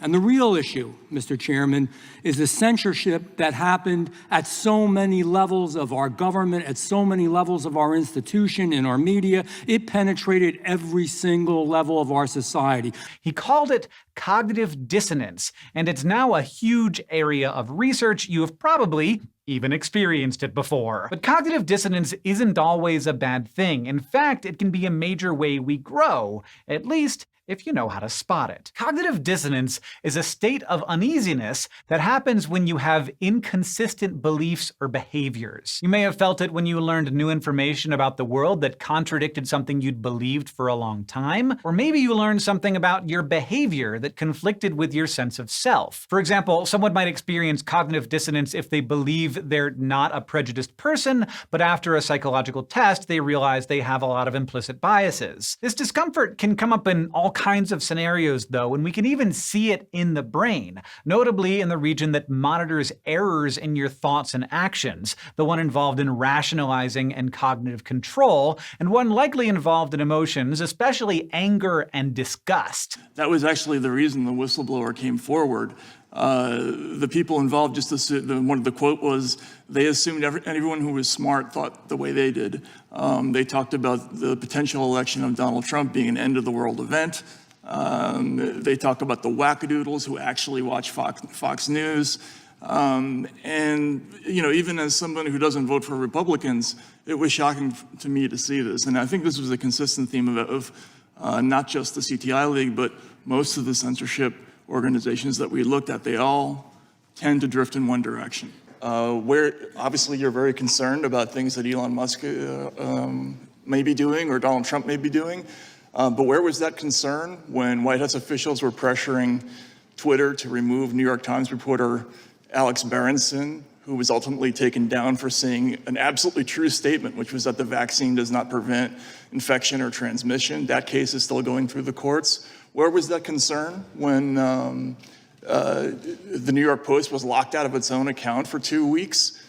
And the real issue, Mr. Chairman, is the censorship that happened at so many levels of our government, at so many levels of our institution, in our media. It penetrated every single level of our society. He called it cognitive dissonance, and it's now a huge area of research. You have probably even experienced it before. But cognitive dissonance isn't always a bad thing. In fact, it can be a major way we grow, at least if you know how to spot it. Cognitive dissonance is a state of uneasiness that happens when you have inconsistent beliefs or behaviors. You may have felt it when you learned new information about the world that contradicted something you'd believed for a long time, or maybe you learned something about your behavior that conflicted with your sense of self. For example, someone might experience cognitive dissonance if they believe they're not a prejudiced person, but after a psychological test, they realize they have a lot of implicit biases. This discomfort can come up in all kinds of scenarios, though, and we can even see it in the brain, notably in the region that monitors errors in your thoughts and actions, the one involved in rationalizing and cognitive control, and one likely involved in emotions, especially anger and disgust. That was actually the reason the whistleblower came forward. The people involved just assumed, one of the quote was, they assumed everyone who was smart thought the way they did. They talked about the potential election of Donald Trump being an end-of-the-world event. They talked about the wackadoodles who actually watch Fox News. And, you know, even as somebody who doesn't vote for Republicans, it was shocking to me to see this. And I think this was a consistent theme of not just the CTI League, but most of the censorship organizations that we looked at. They all tend to drift in one direction. Where obviously you're very concerned about things that Elon Musk may be doing or Donald Trump may be doing. But where was that concern when White House officials were pressuring Twitter to remove New York Times reporter Alex Berenson, who was ultimately taken down for saying an absolutely true statement, which was that the vaccine does not prevent infection or transmission? That case is still going through the courts. Where was that concern when the New York Post was locked out of its own account for 2 weeks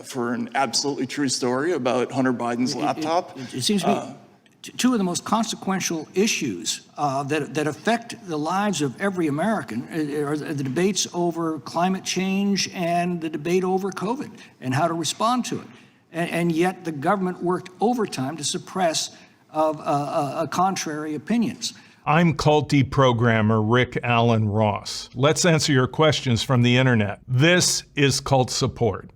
for an absolutely true story about Hunter Biden's laptop? It seems to me two of the most consequential issues that affect the lives of every American are the debates over climate change and the debate over COVID and how to respond to it. And yet the government worked overtime to suppress contrary opinions. I'm culty programmer Rick Allen Ross. Let's answer your questions from the internet. This is Cult Support.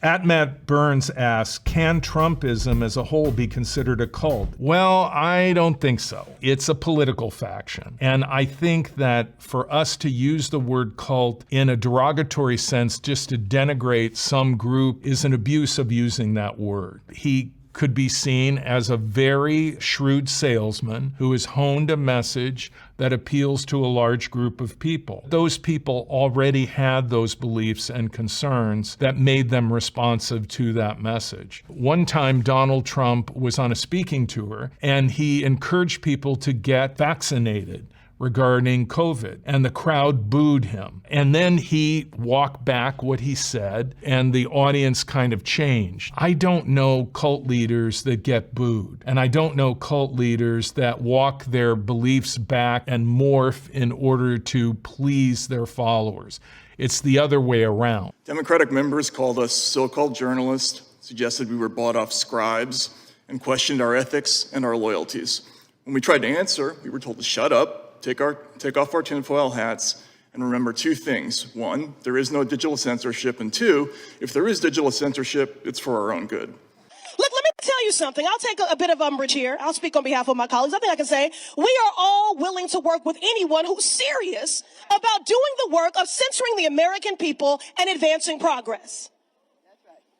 At Matt Burns asks, can Trumpism as a whole be considered a cult? Well, I don't think so. It's a political faction. And I think that for us to use the word cult in a derogatory sense just to denigrate some group is an abuse of using that word. He could be seen as a very shrewd salesman who has honed a message that appeals to a large group of people. Those people already had those beliefs and concerns that made them responsive to that message. One time, Donald Trump was on a speaking tour, and he encouraged people to get vaccinated regarding COVID, and the crowd booed him. And then he walked back what he said, and the audience kind of changed. I don't know cult leaders that get booed, and I don't know cult leaders that walk their beliefs back and morph in order to please their followers. It's the other way around. Democratic members called us so-called journalists, suggested we were bought-off scribes, and questioned our ethics and our loyalties. When we tried to answer, we were told to shut up, take off our tinfoil hats, and remember two things. One, there is no digital censorship, and two, if there is digital censorship, it's for our own good. Look, let me tell you something. I'll take a bit of umbrage here. I'll speak on behalf of my colleagues. I think I can say we are all willing to work with anyone who's serious about doing the work of censoring the American people and advancing progress.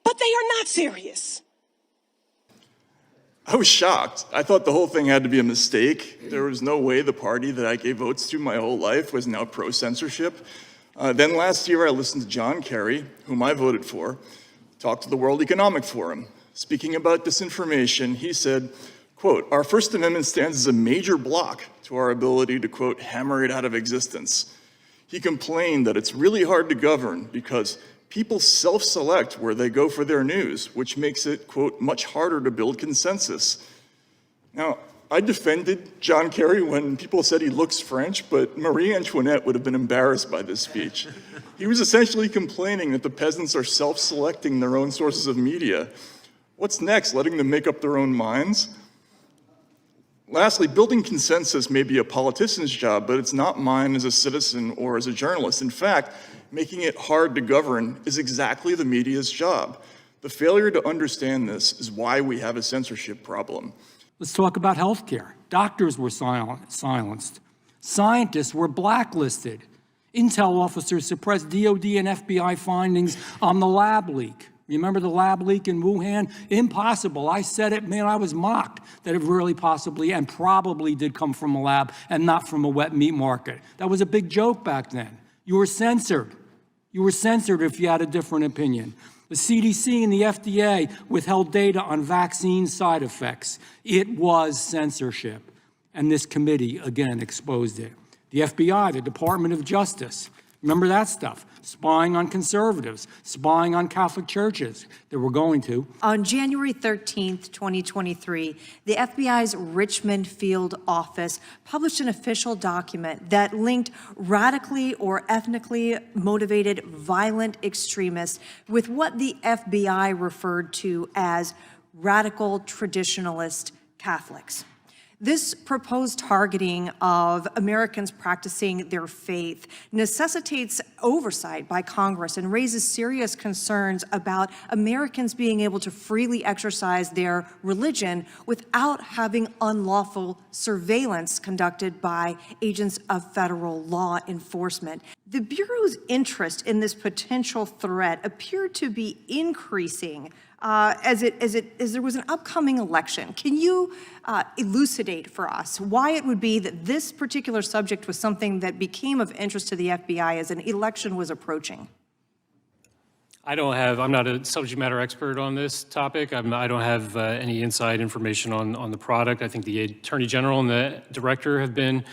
But they are not serious. I was shocked. I thought the whole thing had to be a mistake. There was no way the party that I gave votes to my whole life was now pro-censorship. Then last year, I listened to John Kerry, whom I voted for, talk to the World Economic Forum. Speaking about disinformation, he said, quote, "Our First Amendment stands as a major block to our ability to, quote, hammer it out of existence." He complained that it's really hard to govern because people self-select where they go for their news, which makes it, quote, much harder to build consensus. Now, I defended John Kerry when people said he looks French, but Marie Antoinette would have been embarrassed by this speech. He was essentially complaining that the peasants are self-selecting their own sources of media. What's next, letting them make up their own minds? Lastly, building consensus may be a politician's job, but it's not mine as a citizen or as a journalist. In fact, making it hard to govern is exactly the media's job. The failure to understand this is why we have a censorship problem. Let's talk about healthcare. Doctors were silenced. Scientists were blacklisted. Intel officers suppressed DOD and FBI findings on the lab leak. Remember the lab leak in Wuhan? Impossible. I said it, man, I was mocked that it really possibly and probably did come from a lab and not from a wet meat market. That was a big joke back then. You were censored. You were censored if you had a different opinion. The CDC and the FDA withheld data on vaccine side effects. It was censorship. And this committee, again, exposed it. The FBI, the Department of Justice, remember that stuff? Spying on conservatives, spying on Catholic churches that we're going to. On January 13th, 2023, the FBI's Richmond field office published an official document that linked radically or ethnically motivated violent extremists with what the FBI referred to as radical traditionalist Catholics. This proposed targeting of Americans practicing their faith necessitates oversight by Congress and raises serious concerns about Americans being able to freely exercise their religion without having unlawful surveillance conducted by agents of federal law enforcement. The Bureau's interest in this potential threat appeared to be increasing as there was an upcoming election. Can you elucidate for us why it would be that this particular subject was something that became of interest to the FBI as an election was approaching? I'm not a subject matter expert on this topic. I don't have any inside information on the product. I think the Attorney General and the Director have been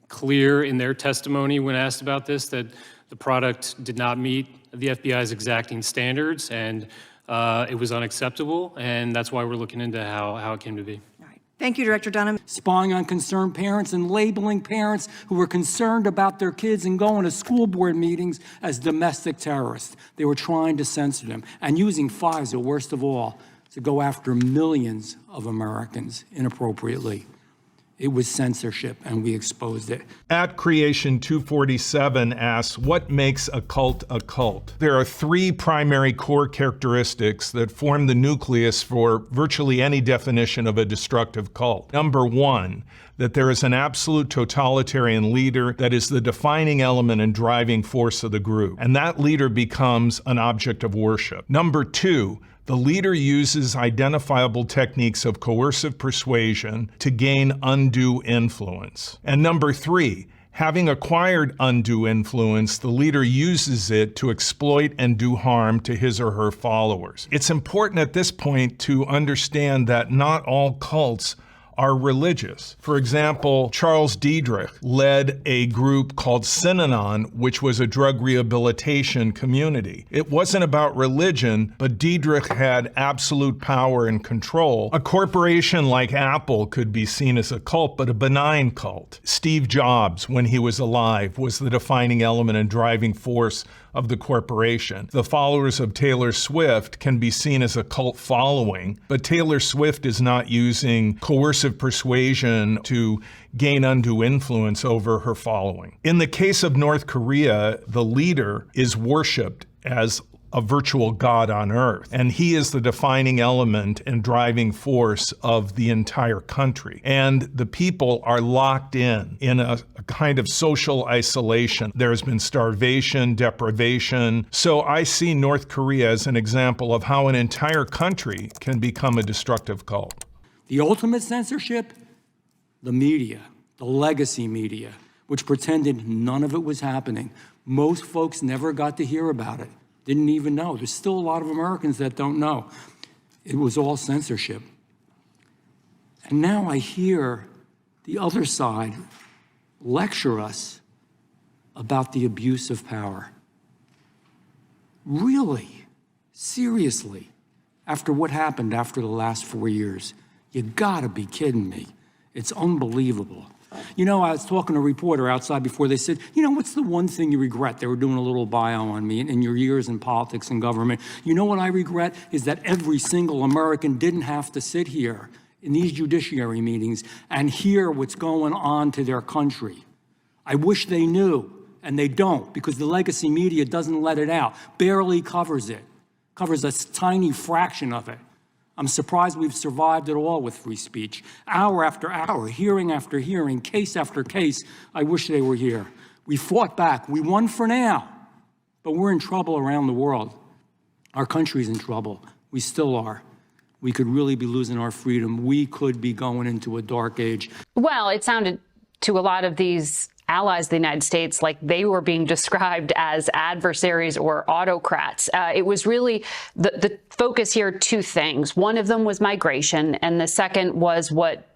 clear in their testimony when asked about this, that the product did not meet the FBI's exacting standards, and it was unacceptable, and that's why we're looking into how it came to be. All right. Thank you, Director Dunham. Spying on concerned parents and labeling parents who were concerned about their kids and going to school board meetings as domestic terrorists. They were trying to censor them and using FISA, worst of all, to go after millions of Americans inappropriately. It was censorship, and we exposed it. At Creation 247 asks, what makes a cult a cult? There are three primary core characteristics that form the nucleus for virtually any definition of a destructive cult. Number one, that there is an absolute totalitarian leader that is the defining element and driving force of the group, and that leader becomes an object of worship. Number two, the leader uses identifiable techniques of coercive persuasion to gain undue influence. And number three, having acquired undue influence, the leader uses it to exploit and do harm to his or her followers. It's important at this point to understand that not all cults are religious. For example, Charles Diedrich led a group called Synanon, which was a drug rehabilitation community. It wasn't about religion, but Diedrich had absolute power and control. A corporation like Apple could be seen as a cult, but a benign cult. Steve Jobs, when he was alive, was the defining element and driving force of the corporation. The followers of Taylor Swift can be seen as a cult following, but Taylor Swift is not using coercive persuasion to gain undue influence over her following. In the case of North Korea, the leader is worshipped as a virtual god on earth, and he is the defining element and driving force of the entire country. And the people are locked in a kind of social isolation. There's been starvation, deprivation. So I see North Korea as an example of how an entire country can become a destructive cult. The ultimate censorship, the media, the legacy media, which pretended none of it was happening. Most folks never got to hear about it. Didn't even know. There's still a lot of Americans that don't know. It was all censorship. And now I hear the other side lecture us about the abuse of power. Really? Seriously? After what happened after the last 4 years? You gotta be kidding me. It's unbelievable. You know, I was talking to a reporter outside before. They said, you know, what's the one thing you regret? They were doing a little bio on me in your years in politics and government. You know what I regret is that every single American didn't have to sit here in these judiciary meetings and hear what's going on to their country. I wish they knew, and they don't, because the legacy media doesn't let it out, barely covers it, covers a tiny fraction of it. I'm surprised we've survived at all with free speech. Hour after hour, hearing after hearing, case after case, I wish they were here. We fought back. We won for now, but we're in trouble around the world. Our country's in trouble. We still are. We could really be losing our freedom. We could be going into a dark age. Well, it sounded to a lot of these allies of the United States like they were being described as adversaries or autocrats. It was really the focus here, two things. One of them was migration, and the second was what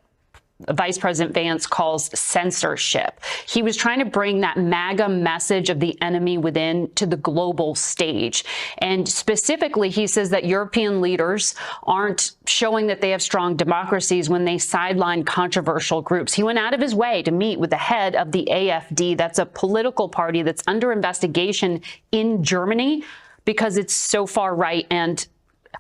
Vice President Vance calls censorship. He was trying to bring that MAGA message of the enemy within to the global stage. And specifically, he says that European leaders aren't showing that they have strong democracies when they sideline controversial groups. He went out of his way to meet with the head of the AfD. That's a political party that's under investigation in Germany because it's so far right and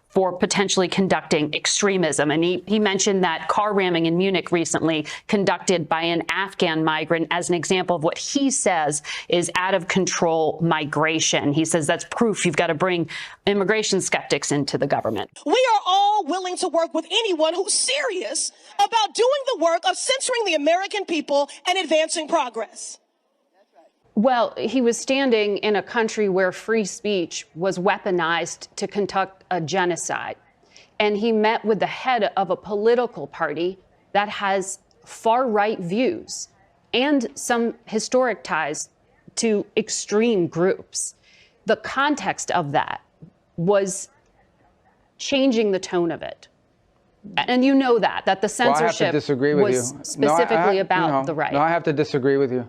for potentially conducting extremism. And he mentioned that car ramming in Munich recently conducted by an Afghan migrant as an example of what he says is out of control migration. He says that's proof you've got to bring immigration skeptics into the government. We are all willing to work with anyone who's serious about doing the work of censoring the American people and advancing progress. Well, he was standing in a country where free speech was weaponized to conduct a genocide. And he met with the head of a political party that has far-right views and some historic ties to extreme groups. The context of that was changing the tone of it. And you know that the censorship was specifically about the right. No, I have to disagree with you.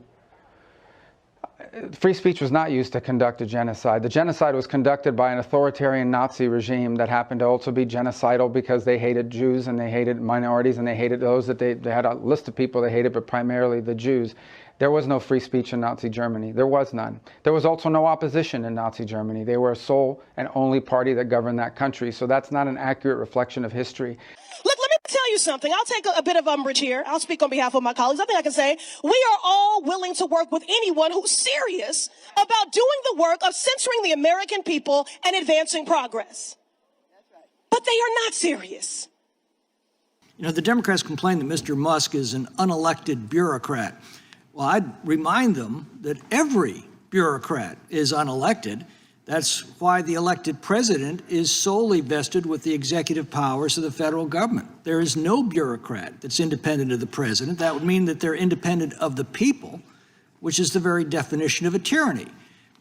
Free speech was not used to conduct a genocide. The genocide was conducted by an authoritarian Nazi regime that happened to also be genocidal because they hated Jews and they hated minorities and they hated those that they had a list of people they hated, but primarily the Jews. There was no free speech in Nazi Germany. There was none. There was also no opposition in Nazi Germany. They were a sole and only party that governed that country. So that's not an accurate reflection of history. Let me tell you something. I'll take a bit of umbrage here. I'll speak on behalf of my colleagues. I think I can say we are all willing to work with anyone who's serious about doing the work of censoring the American people and advancing progress. But they are not serious. You know, the Democrats complain that Mr. Musk is an unelected bureaucrat. Well, I'd remind them that every bureaucrat is unelected. That's why the elected president is solely vested with the executive powers of the federal government. There is no bureaucrat that's independent of the president. That would mean that they're independent of the people, which is the very definition of a tyranny.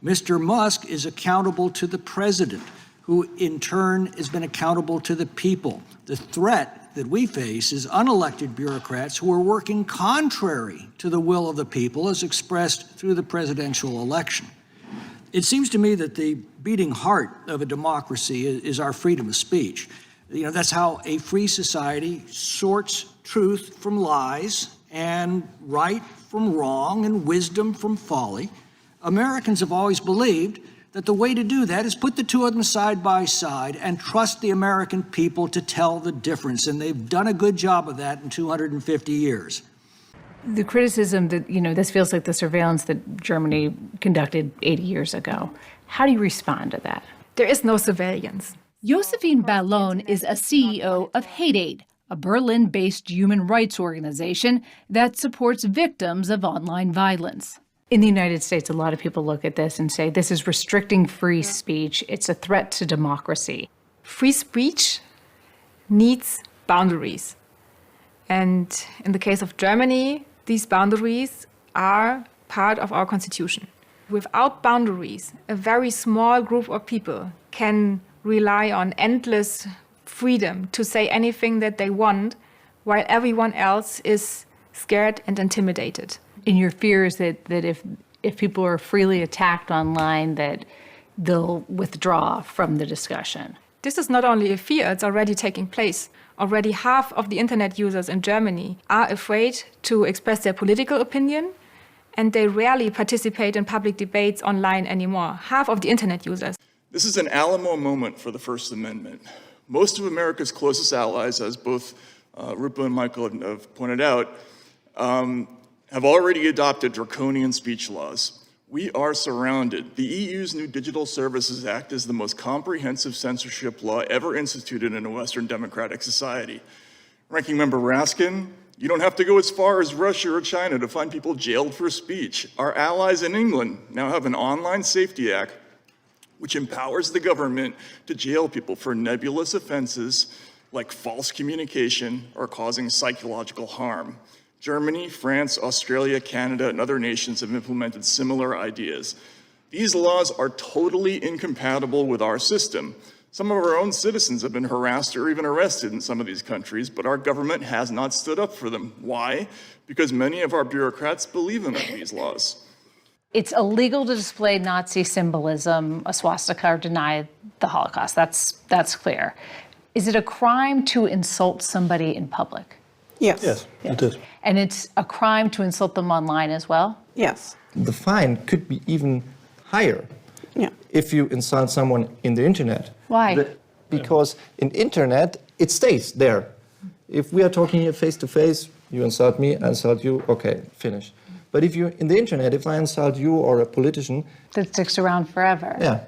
Mr. Musk is accountable to the president, who in turn has been accountable to the people. The threat that we face is unelected bureaucrats who are working contrary to the will of the people as expressed through the presidential election. It seems to me that the beating heart of a democracy is our freedom of speech. You know, that's how a free society sorts truth from lies and right from wrong and wisdom from folly. Americans have always believed that the way to do that is put the two of them side by side and trust the American people to tell the difference. And they've done a good job of that in 250 years. The criticism that, you know, this feels like the surveillance that Germany conducted 80 years ago. How do you respond to that? There is no surveillance. Josephine Ballon is a CEO of Hate Aid, a Berlin-based human rights organization that supports victims of online violence. In the United States, a lot of people look at this and say this is restricting free speech. It's a threat to democracy. Free speech needs boundaries. And in the case of Germany, these boundaries are part of our constitution. Without boundaries, a very small group of people can rely on endless freedom to say anything that they want, while everyone else is scared and intimidated. And your fear is that if people are freely attacked online, that they'll withdraw from the discussion. This is not only a fear, it's already taking place. Already half of the internet users in Germany are afraid to express their political opinion, and they rarely participate in public debates online anymore. Half of the internet users. This is an Alamo moment for the First Amendment. Most of America's closest allies, as both Rupa and Michael have pointed out, have already adopted draconian speech laws. We are surrounded. The EU's new Digital Services Act is the most comprehensive censorship law ever instituted in a Western democratic society. Ranking Member Raskin, you don't have to go as far as Russia or China to find people jailed for speech. Our allies in England now have an online safety act which empowers the government to jail people for nebulous offenses like false communication or causing psychological harm. Germany, France, Australia, Canada, and other nations have implemented similar ideas. These laws are totally incompatible with our system. Some of our own citizens have been harassed or even arrested in some of these countries, but our government has not stood up for them. Why? Because many of our bureaucrats believe in these laws. It's illegal to display Nazi symbolism, a swastika, or deny the Holocaust. That's clear. Is it a crime to insult somebody in public? Yes. Yes, it is. And it's a crime to insult them online as well? Yes. The fine could be even higher if you insult someone in the internet. Why? Because in internet, it stays there. If we are talking here face to face, you insult me, I insult you, okay, finish. But if you're in the internet, if I insult you or a politician... That sticks around forever. Yeah.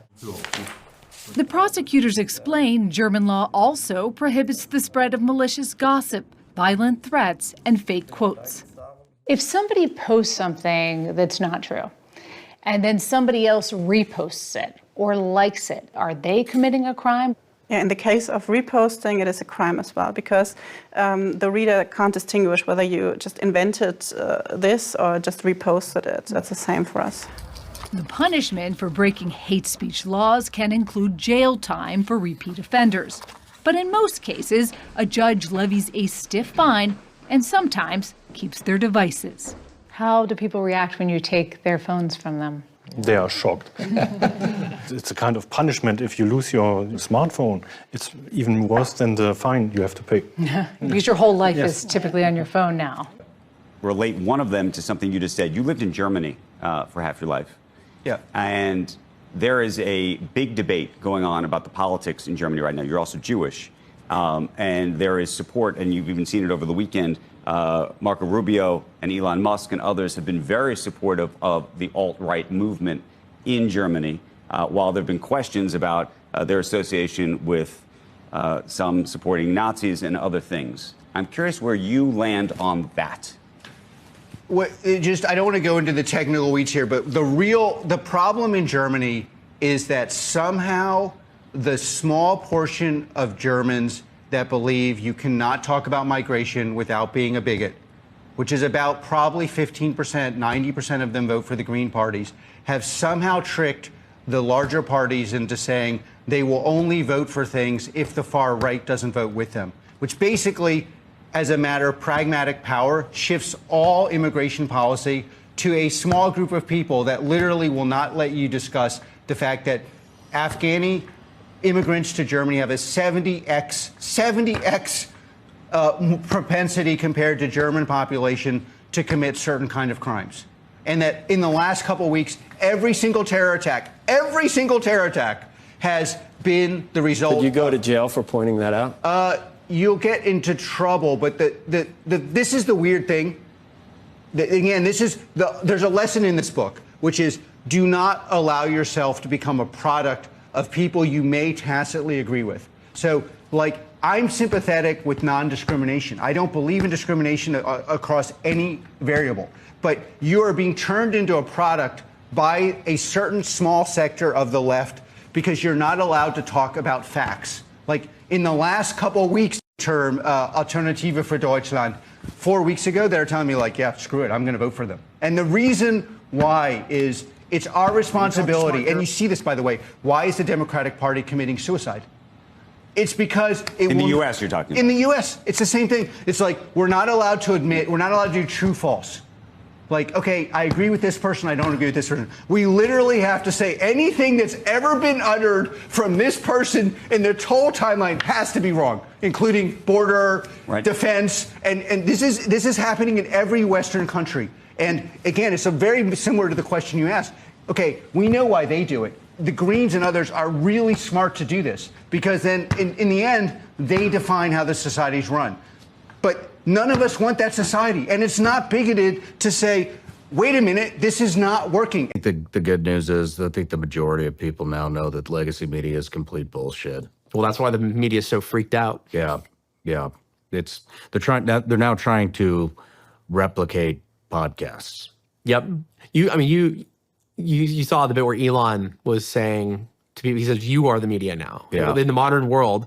The prosecutors explain German law also prohibits the spread of malicious gossip, violent threats, and fake quotes. If somebody posts something that's not true, and then somebody else reposts it or likes it, are they committing a crime? Yeah, in the case of reposting, it is a crime as well, because the reader can't distinguish whether you just invented this or just reposted it. That's the same for us. The punishment for breaking hate speech laws can include jail time for repeat offenders. But in most cases, a judge levies a stiff fine and sometimes keeps their devices. How do people react when you take their phones from them? They are shocked. It's a kind of punishment if you lose your smartphone. It's even worse than the fine you have to pay. Because your whole life is typically on your phone now. Relate one of them to something you just said. You lived in Germany for half your life. Yeah. And there is a big debate going on about the politics in Germany right now. You're also Jewish. And there is support, and you've even seen it over the weekend. Marco Rubio and Elon Musk and others have been very supportive of the alt-right movement in Germany, while there have been questions about their association with some supporting Nazis and other things. I'm curious where you land on that. I don't want to go into the technical weeds here, but the problem in Germany is that somehow the small portion of Germans that believe you cannot talk about migration without being a bigot, which is about probably 15%, 90% of them vote for the Green parties, have somehow tricked the larger parties into saying they will only vote for things if the far right doesn't vote with them, which basically, as a matter of pragmatic power, shifts all immigration policy to a small group of people that literally will not let you discuss the fact that Afghani immigrants to Germany have a 70x propensity compared to German population to commit certain kind of crimes. And that in the last couple of weeks, every single terror attack has been the result. Could you go to jail for pointing that out? You'll get into trouble, but this is the weird thing. Again, there's a lesson in this book, which is do not allow yourself to become a product of people you may tacitly agree with. So, like, I'm sympathetic with non-discrimination. I don't believe in discrimination across any variable. But you are being turned into a product by a certain small sector of the left because you're not allowed to talk about facts. Like, in the last couple of weeks, term Alternative für Deutschland, 4 weeks ago, they're telling me, like, yeah, screw it, I'm going to vote for them. And the reason why is it's our responsibility. And you see this, by the way. Why is the Democratic Party committing suicide? It's because in the U.S. you're talking about. In the U.S., it's the same thing. It's like we're not allowed to admit, we're not allowed to do true false. like, okay, I agree with this person, I don't agree with this person. We literally have to say anything that's ever been uttered from this person in the whole timeline has to be wrong, including border, defense, and this is happening in every Western country. And again, it's very similar to the question you asked. Okay, we know why they do it. The Greens and others are really smart to do this because then in the end, they define how the society's run. But none of us want that society. And it's not bigoted to say, wait a minute, this is not working. The good news is I think the majority of people now know that legacy media is complete bullshit. Well, that's why the media is so freaked out. Yeah. They're now trying to replicate podcasts. Yep. You saw the bit where Elon was saying to people, he says, you are the media now. Yeah. In the modern world,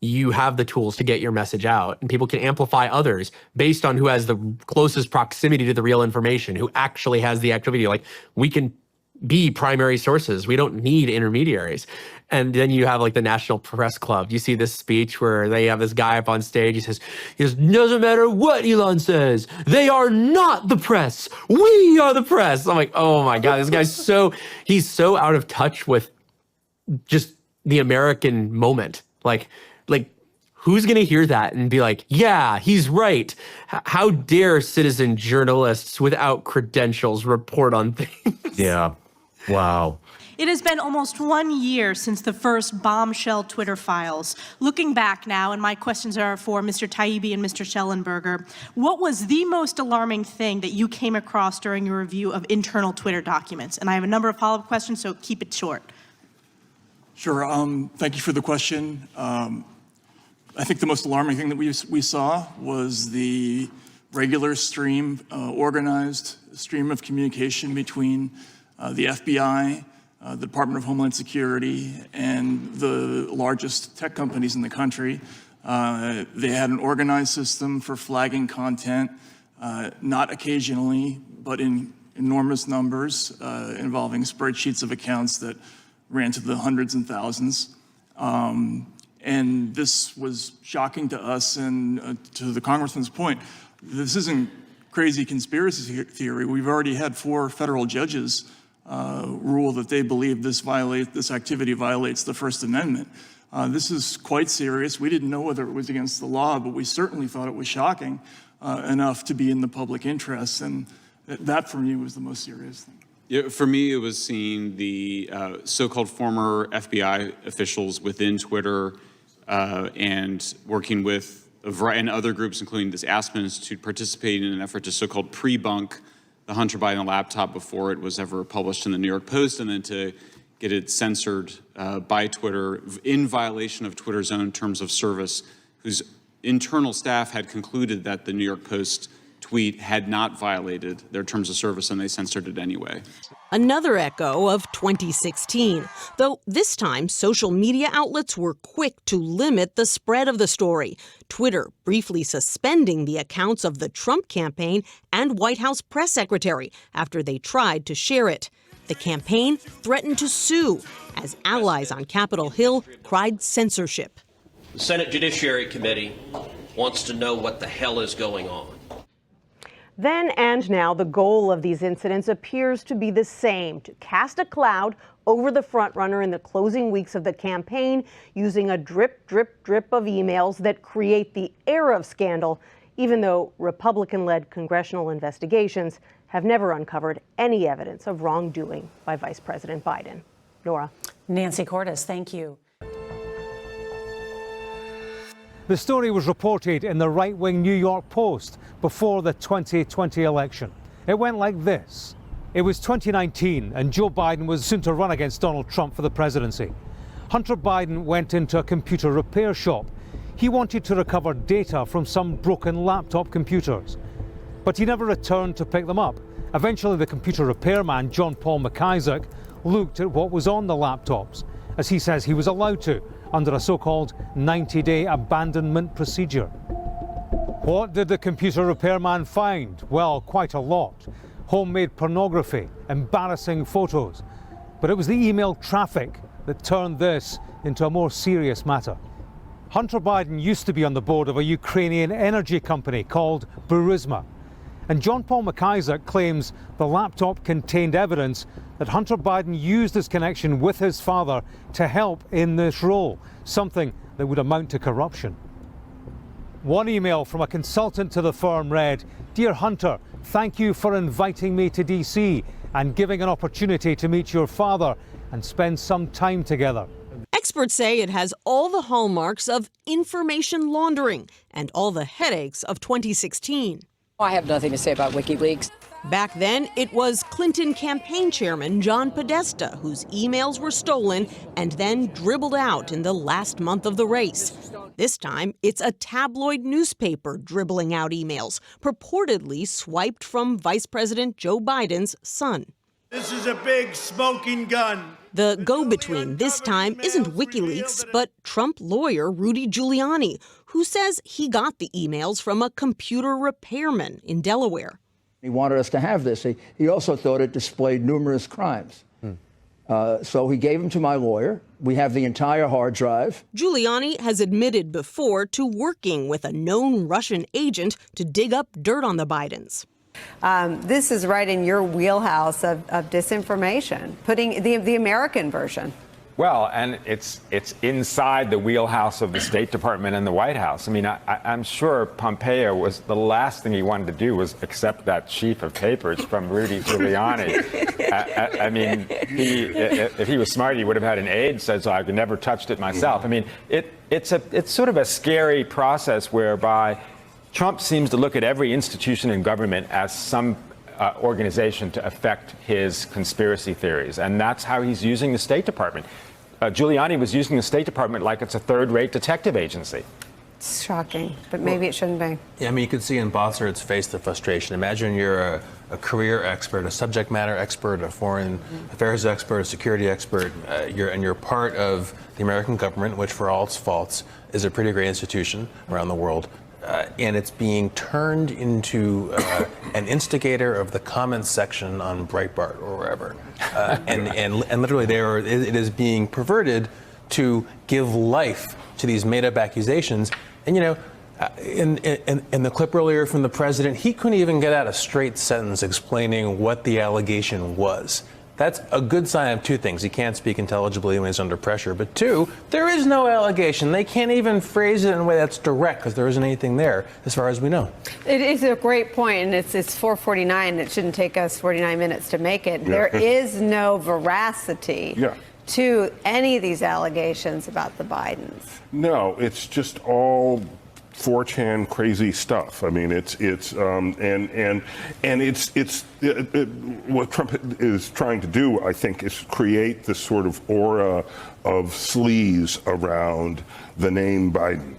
you have the tools to get your message out, and people can amplify others based on who has the closest proximity to the real information, who actually has the activity. Like, we can be primary sources. We don't need intermediaries. And then you have like the National Press Club. You see this speech where they have this guy up on stage. He says, doesn't matter what Elon says. They are not the press. We are the press. I'm like, oh my God, this guy's he's so out of touch with just the American moment. Like, who's going to hear that and be like, yeah, he's right. How dare citizen journalists without credentials report on things? Yeah. Wow. It has been almost 1 year since the first bombshell Twitter files. Looking back now, and my questions are for Mr. Taibbi and Mr. Schellenberger, what was the most alarming thing that you came across during your review of internal Twitter documents? And I have a number of follow-up questions, so keep it short. Sure. Thank you for the question. I think the most alarming thing that we saw was the regular stream, organized stream of communication between the FBI, the Department of Homeland Security, and the largest tech companies in the country. They had an organized system for flagging content, not occasionally, but in enormous numbers, involving spreadsheets of accounts that ran to the hundreds and thousands. And this was shocking to us, and to the congressman's point, this isn't crazy conspiracy theory. We've already had 4 federal judges rule that they believe this activity violates the First Amendment. This is quite serious. We didn't know whether it was against the law, but we certainly thought it was shocking enough to be in the public interest, and that for me was the most serious thing. Yeah, for me, it was seeing the so-called former FBI officials within Twitter and working with and other groups, including this Aspen Institute, participating in an effort to so-called pre-bunk the Hunter Biden laptop before it was ever published in the New York Post, and then to get it censored by Twitter in violation of Twitter's own terms of service, whose internal staff had concluded that the New York Post tweet had not violated their terms of service, and they censored it anyway. Another echo of 2016, though this time social media outlets were quick to limit the spread of the story. Twitter briefly suspending the accounts of the Trump campaign and White House press secretary after they tried to share it. The campaign threatened to sue as allies on Capitol Hill cried censorship. The Senate Judiciary Committee wants to know what the hell is going on. Then and now, the goal of these incidents appears to be the same, to cast a cloud over the frontrunner in the closing weeks of the campaign using a drip, drip, drip of emails that create the air of scandal, even though Republican-led congressional investigations have never uncovered any evidence of wrongdoing by Vice President Biden. Nora. Nancy Cordes, thank you. The story was reported in the right-wing New York Post before the 2020 election. It went like this. It was 2019 and Joe Biden was soon to run against Donald Trump for the presidency. Hunter Biden went into a computer repair shop. He wanted to recover data from some broken laptop computers, but he never returned to pick them up. Eventually, the computer repairman, John Paul McIsaac, looked at what was on the laptops, as he says he was allowed to, under a so-called 90-day abandonment procedure. What did the computer repairman find? Well, quite a lot. Homemade pornography, embarrassing photos. But it was the email traffic that turned this into a more serious matter. Hunter Biden used to be on the board of a Ukrainian energy company called Burisma. And John Paul McIsaac claims the laptop contained evidence that Hunter Biden used his connection with his father to help in this role, something that would amount to corruption. One email from a consultant to the firm read, "Dear Hunter, thank you for inviting me to DC and giving an opportunity to meet your father and spend some time together." Experts say it has all the hallmarks of information laundering and all the headaches of 2016. I have nothing to say about WikiLeaks. Back then, it was Clinton campaign chairman John Podesta whose emails were stolen and then dribbled out in the last month of the race. This time, it's a tabloid newspaper dribbling out emails, purportedly swiped from Vice President Joe Biden's son. This is a big smoking gun. The go-between this time isn't WikiLeaks, but Trump lawyer Rudy Giuliani, who says he got the emails from a computer repairman in Delaware. He wanted us to have this. He also thought it displayed numerous crimes. So he gave them to my lawyer. We have the entire hard drive. Giuliani has admitted before to working with a known Russian agent to dig up dirt on the Bidens. This is right in your wheelhouse of disinformation, putting the American version. Well, and it's inside the wheelhouse of the State Department and the White House. I mean, I'm sure Pompeo was the last thing he wanted to do was accept that sheaf of papers from Rudy Giuliani. I mean, if he was smart, he would have had an aide said so. I've never touched it myself. I mean, it's sort of a scary process whereby Trump seems to look at every institution in government as some organization to affect his conspiracy theories. And that's how he's using the State Department. Giuliani was using the State Department like it's a third-rate detective agency. It's shocking, but maybe it shouldn't be. Yeah, I mean, you can see in Bossard's face the frustration. Imagine you're a career expert, a subject matter expert, a foreign affairs expert, a security expert, you're part of the American government, which for all its faults is a pretty great institution around the world. And it's being turned into an instigator of the comments section on Breitbart or wherever. And literally it is being perverted to give life to these made-up accusations. And, you know, in the clip earlier from the president, he couldn't even get out a straight sentence explaining what the allegation was. That's a good sign of two things. He can't speak intelligibly when he's under pressure. But two, there is no allegation. They can't even phrase it in a way that's direct because there isn't anything there, as far as we know. It is a great point, and it's 4:49. It shouldn't take us 49 minutes to make it. Yeah. There is no veracity to any of these allegations about the Bidens. No, it's just all 4chan crazy stuff. I mean, what Trump is trying to do, I think, is create this sort of aura of sleaze around the name Biden.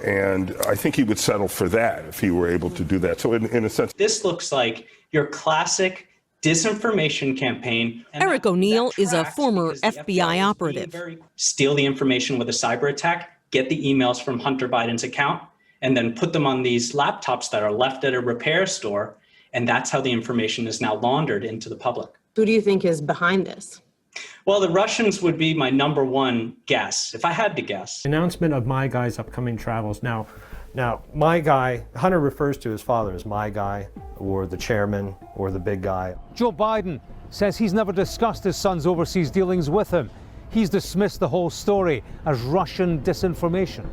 And I think he would settle for that if he were able to do that. So in a sense, this looks like your classic disinformation campaign. Eric O'Neill is a former FBI operative. Steal the information with a cyber attack, get the emails from Hunter Biden's account, and then put them on these laptops that are left at a repair store. And that's how the information is now laundered into the public. Who do you think is behind this? Well, the Russians would be my number one guess, if I had to guess. Announcement of my guy's upcoming travels. Now, my guy, Hunter refers to his father as my guy, or the chairman, or the big guy. Joe Biden says he's never discussed his son's overseas dealings with him. He's dismissed the whole story as Russian disinformation.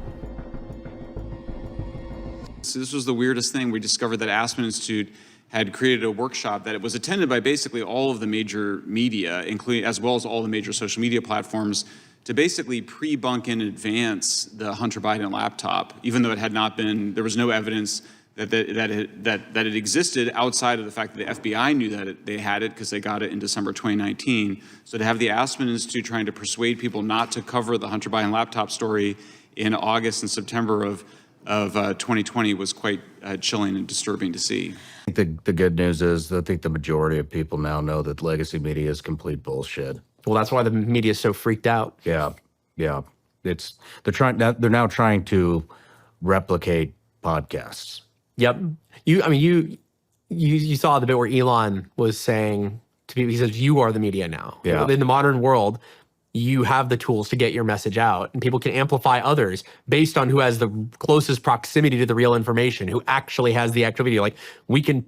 So this was the weirdest thing. We discovered that Aspen Institute had created a workshop that it was attended by basically all of the major media, including as well as all the major social media platforms, to basically pre-bunk in advance the Hunter Biden laptop, even though it had not been, there was no evidence that it existed outside of the fact that the FBI knew that they had it because they got it in December 2019. So to have the Aspen Institute trying to persuade people not to cover the Hunter Biden laptop story in August and September of 2020 was quite chilling and disturbing to see. The good news is I think the majority of people now know that legacy media is complete bullshit. Well, that's why the media is so freaked out. Yeah. They're now trying to replicate podcasts. Yep. You saw the bit where Elon was saying to people, he says, "You are the media now." Yeah. In the modern world, you have the tools to get your message out, and people can amplify others based on who has the closest proximity to the real information, who actually has the activity. Like, we can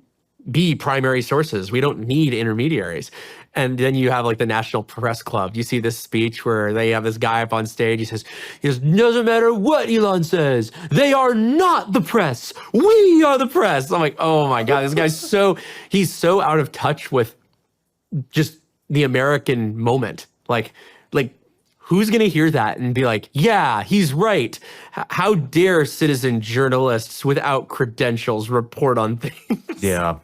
be primary sources. We don't need intermediaries. And then you have like the National Press Club. You see this speech where they have this guy up on stage. He says, doesn't matter what Elon says. They are not the press. We are the press. I'm like, oh my God, this guy's he's so out of touch with just the American moment. Like, who's going to hear that and be like, yeah, he's right. How dare citizen journalists without credentials report on things? Yeah.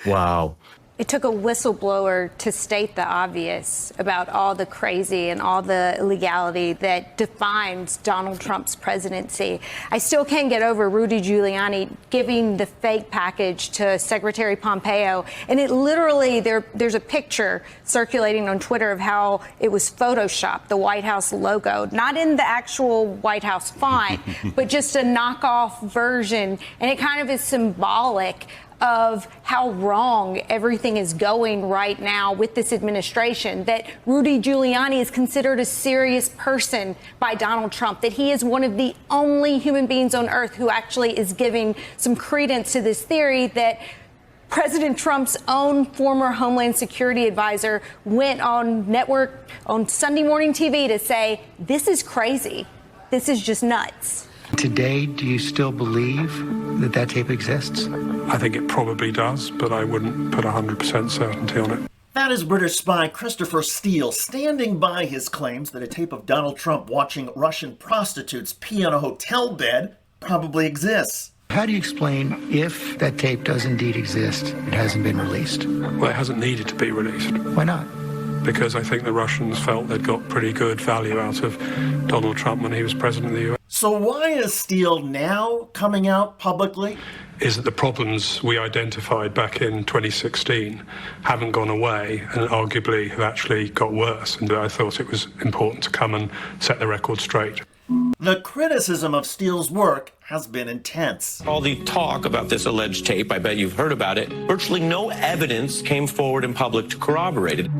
Wow. It took a whistleblower to state the obvious about all the crazy and all the illegality that defines Donald Trump's presidency. I still can't get over Rudy Giuliani giving the fake package to Secretary Pompeo. And it literally, there's a picture circulating on Twitter of how it was Photoshopped, the White House logo, not in the actual White House font, but just a knockoff version. And it kind of is symbolic of how wrong everything is going right now with this administration, that Rudy Giuliani is considered a serious person by Donald Trump, that he is one of the only human beings on earth who actually is giving some credence to this theory that President Trump's own former Homeland Security advisor went on Sunday morning TV to say, this is crazy. This is just nuts. Today, do you still believe that that tape exists? I think it probably does, but I wouldn't put 100% certainty on it. That is British spy Christopher Steele standing by his claims that a tape of Donald Trump watching Russian prostitutes pee on a hotel bed probably exists. How do you explain if that tape does indeed exist, it hasn't been released? Well, it hasn't needed to be released. Why not? Because I think the Russians felt they'd got pretty good value out of Donald Trump when he was president of the US. So why is Steele now coming out publicly? Is that the problems we identified back in 2016 haven't gone away and arguably have actually got worse. And I thought it was important to come and set the record straight. The criticism of Steele's work has been intense. All the talk about this alleged tape, I bet you've heard about it, virtually no evidence came forward in public to corroborate it.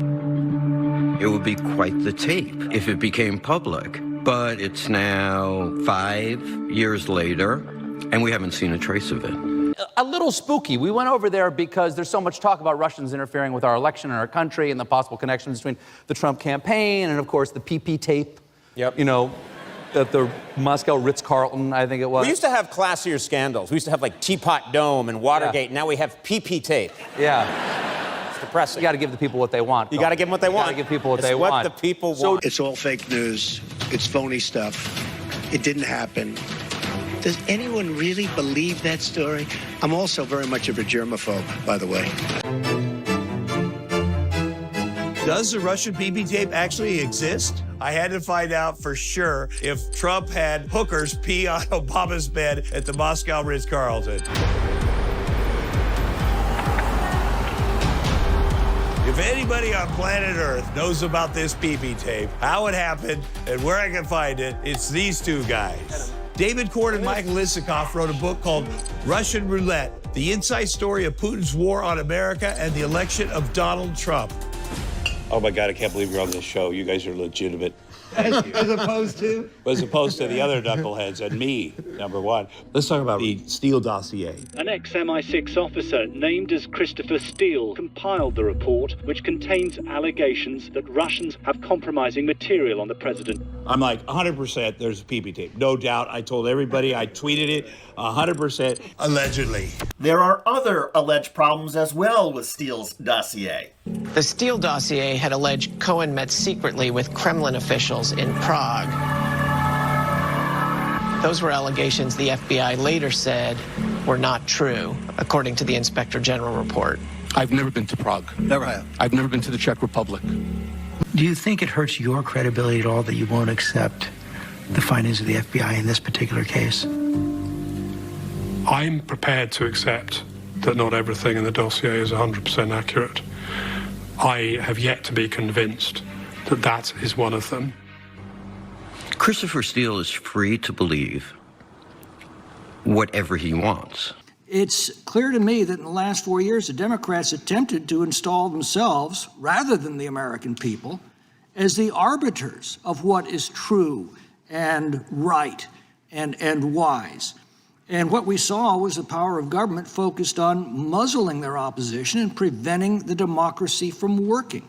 It would be quite the tape if it became public. But it's now 5 years later, and we haven't seen a trace of it. A little spooky. We went over there because there's so much talk about Russians interfering with our election and our country and the possible connections between the Trump campaign and, of course, the PP tape. Yep. You know, the Moscow Ritz-Carlton, I think it was. We used to have classier scandals. We used to have, like, Teapot Dome and Watergate. Yeah. Now we have PP tape. Yeah. Depressing. You got to give the people what they want. You got to give them what they want. You got to give people what it's they what want. the people want. It's all fake news. It's phony stuff. It didn't happen. Does anyone really believe that story? I'm also very much of a germaphobe, by the way. Does the Russian BB tape actually exist? I had to find out for sure if Trump had hookers pee on Obama's bed at the Moscow Ritz-Carlton. If anybody on planet Earth knows about this PP tape, how it happened, and where I can find it, it's these two guys. David Cord and Michael Isikoff wrote a book called Russian Roulette, the inside story of Putin's war on America and the election of Donald Trump. Oh my God, I can't believe you're on this show. You guys are legitimate. As opposed to? As opposed to the other knuckleheads and me, number one. Let's talk about the Steele dossier. An ex-MI6 officer named as Christopher Steele compiled the report, which contains allegations that Russians have compromising material on the president. I'm like, 100% there's a PP tape. No doubt. I told everybody. I tweeted it. 100%. Allegedly. There are other alleged problems as well with Steele's dossier. The Steele dossier had alleged Cohen met secretly with Kremlin officials in Prague. Those were allegations the FBI later said were not true, according to the Inspector General report. I've never been to Prague. Never have. I've never been to the Czech Republic. Do you think it hurts your credibility at all that you won't accept the findings of the FBI in this particular case? I'm prepared to accept that not everything in the dossier is 100% accurate. I have yet to be convinced that that is one of them. Christopher Steele is free to believe whatever he wants. It's clear to me that in the last 4 years, the Democrats attempted to install themselves, rather than the American people, as the arbiters of what is true and right and wise. And what we saw was the power of government focused on muzzling their opposition and preventing the democracy from working.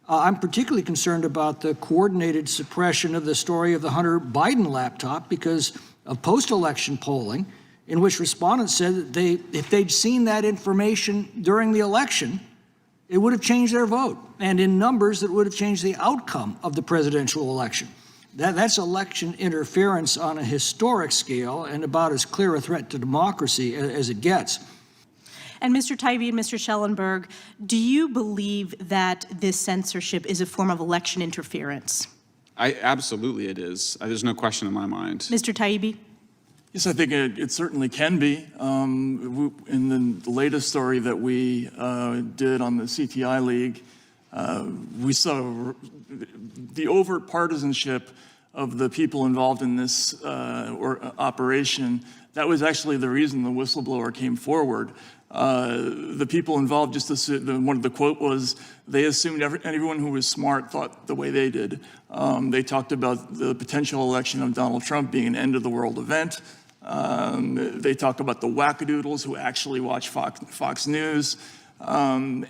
I'm particularly concerned about the coordinated suppression of the story of the Hunter Biden laptop because of post-election polling in which respondents said that if they'd seen that information during the election, it would have changed their vote, and in numbers that would have changed the outcome of the presidential election. That's election interference on a historic scale and about as clear a threat to democracy as it gets. And Mr. Taibbi and Mr. Schellenberg, do you believe that this censorship is a form of election interference? Absolutely it is. There's no question in my mind. Mr. Taibbi? Yes, I think it certainly can be. In the latest story that we did on the CTI League, we saw the overt partisanship of the people involved in this operation. That was actually the reason the whistleblower came forward. The people involved one of the quote was, they assumed everyone who was smart thought the way they did. They talked about the potential election of Donald Trump being an end of the world event. They talk about the wackadoodles who actually watch Fox News. And,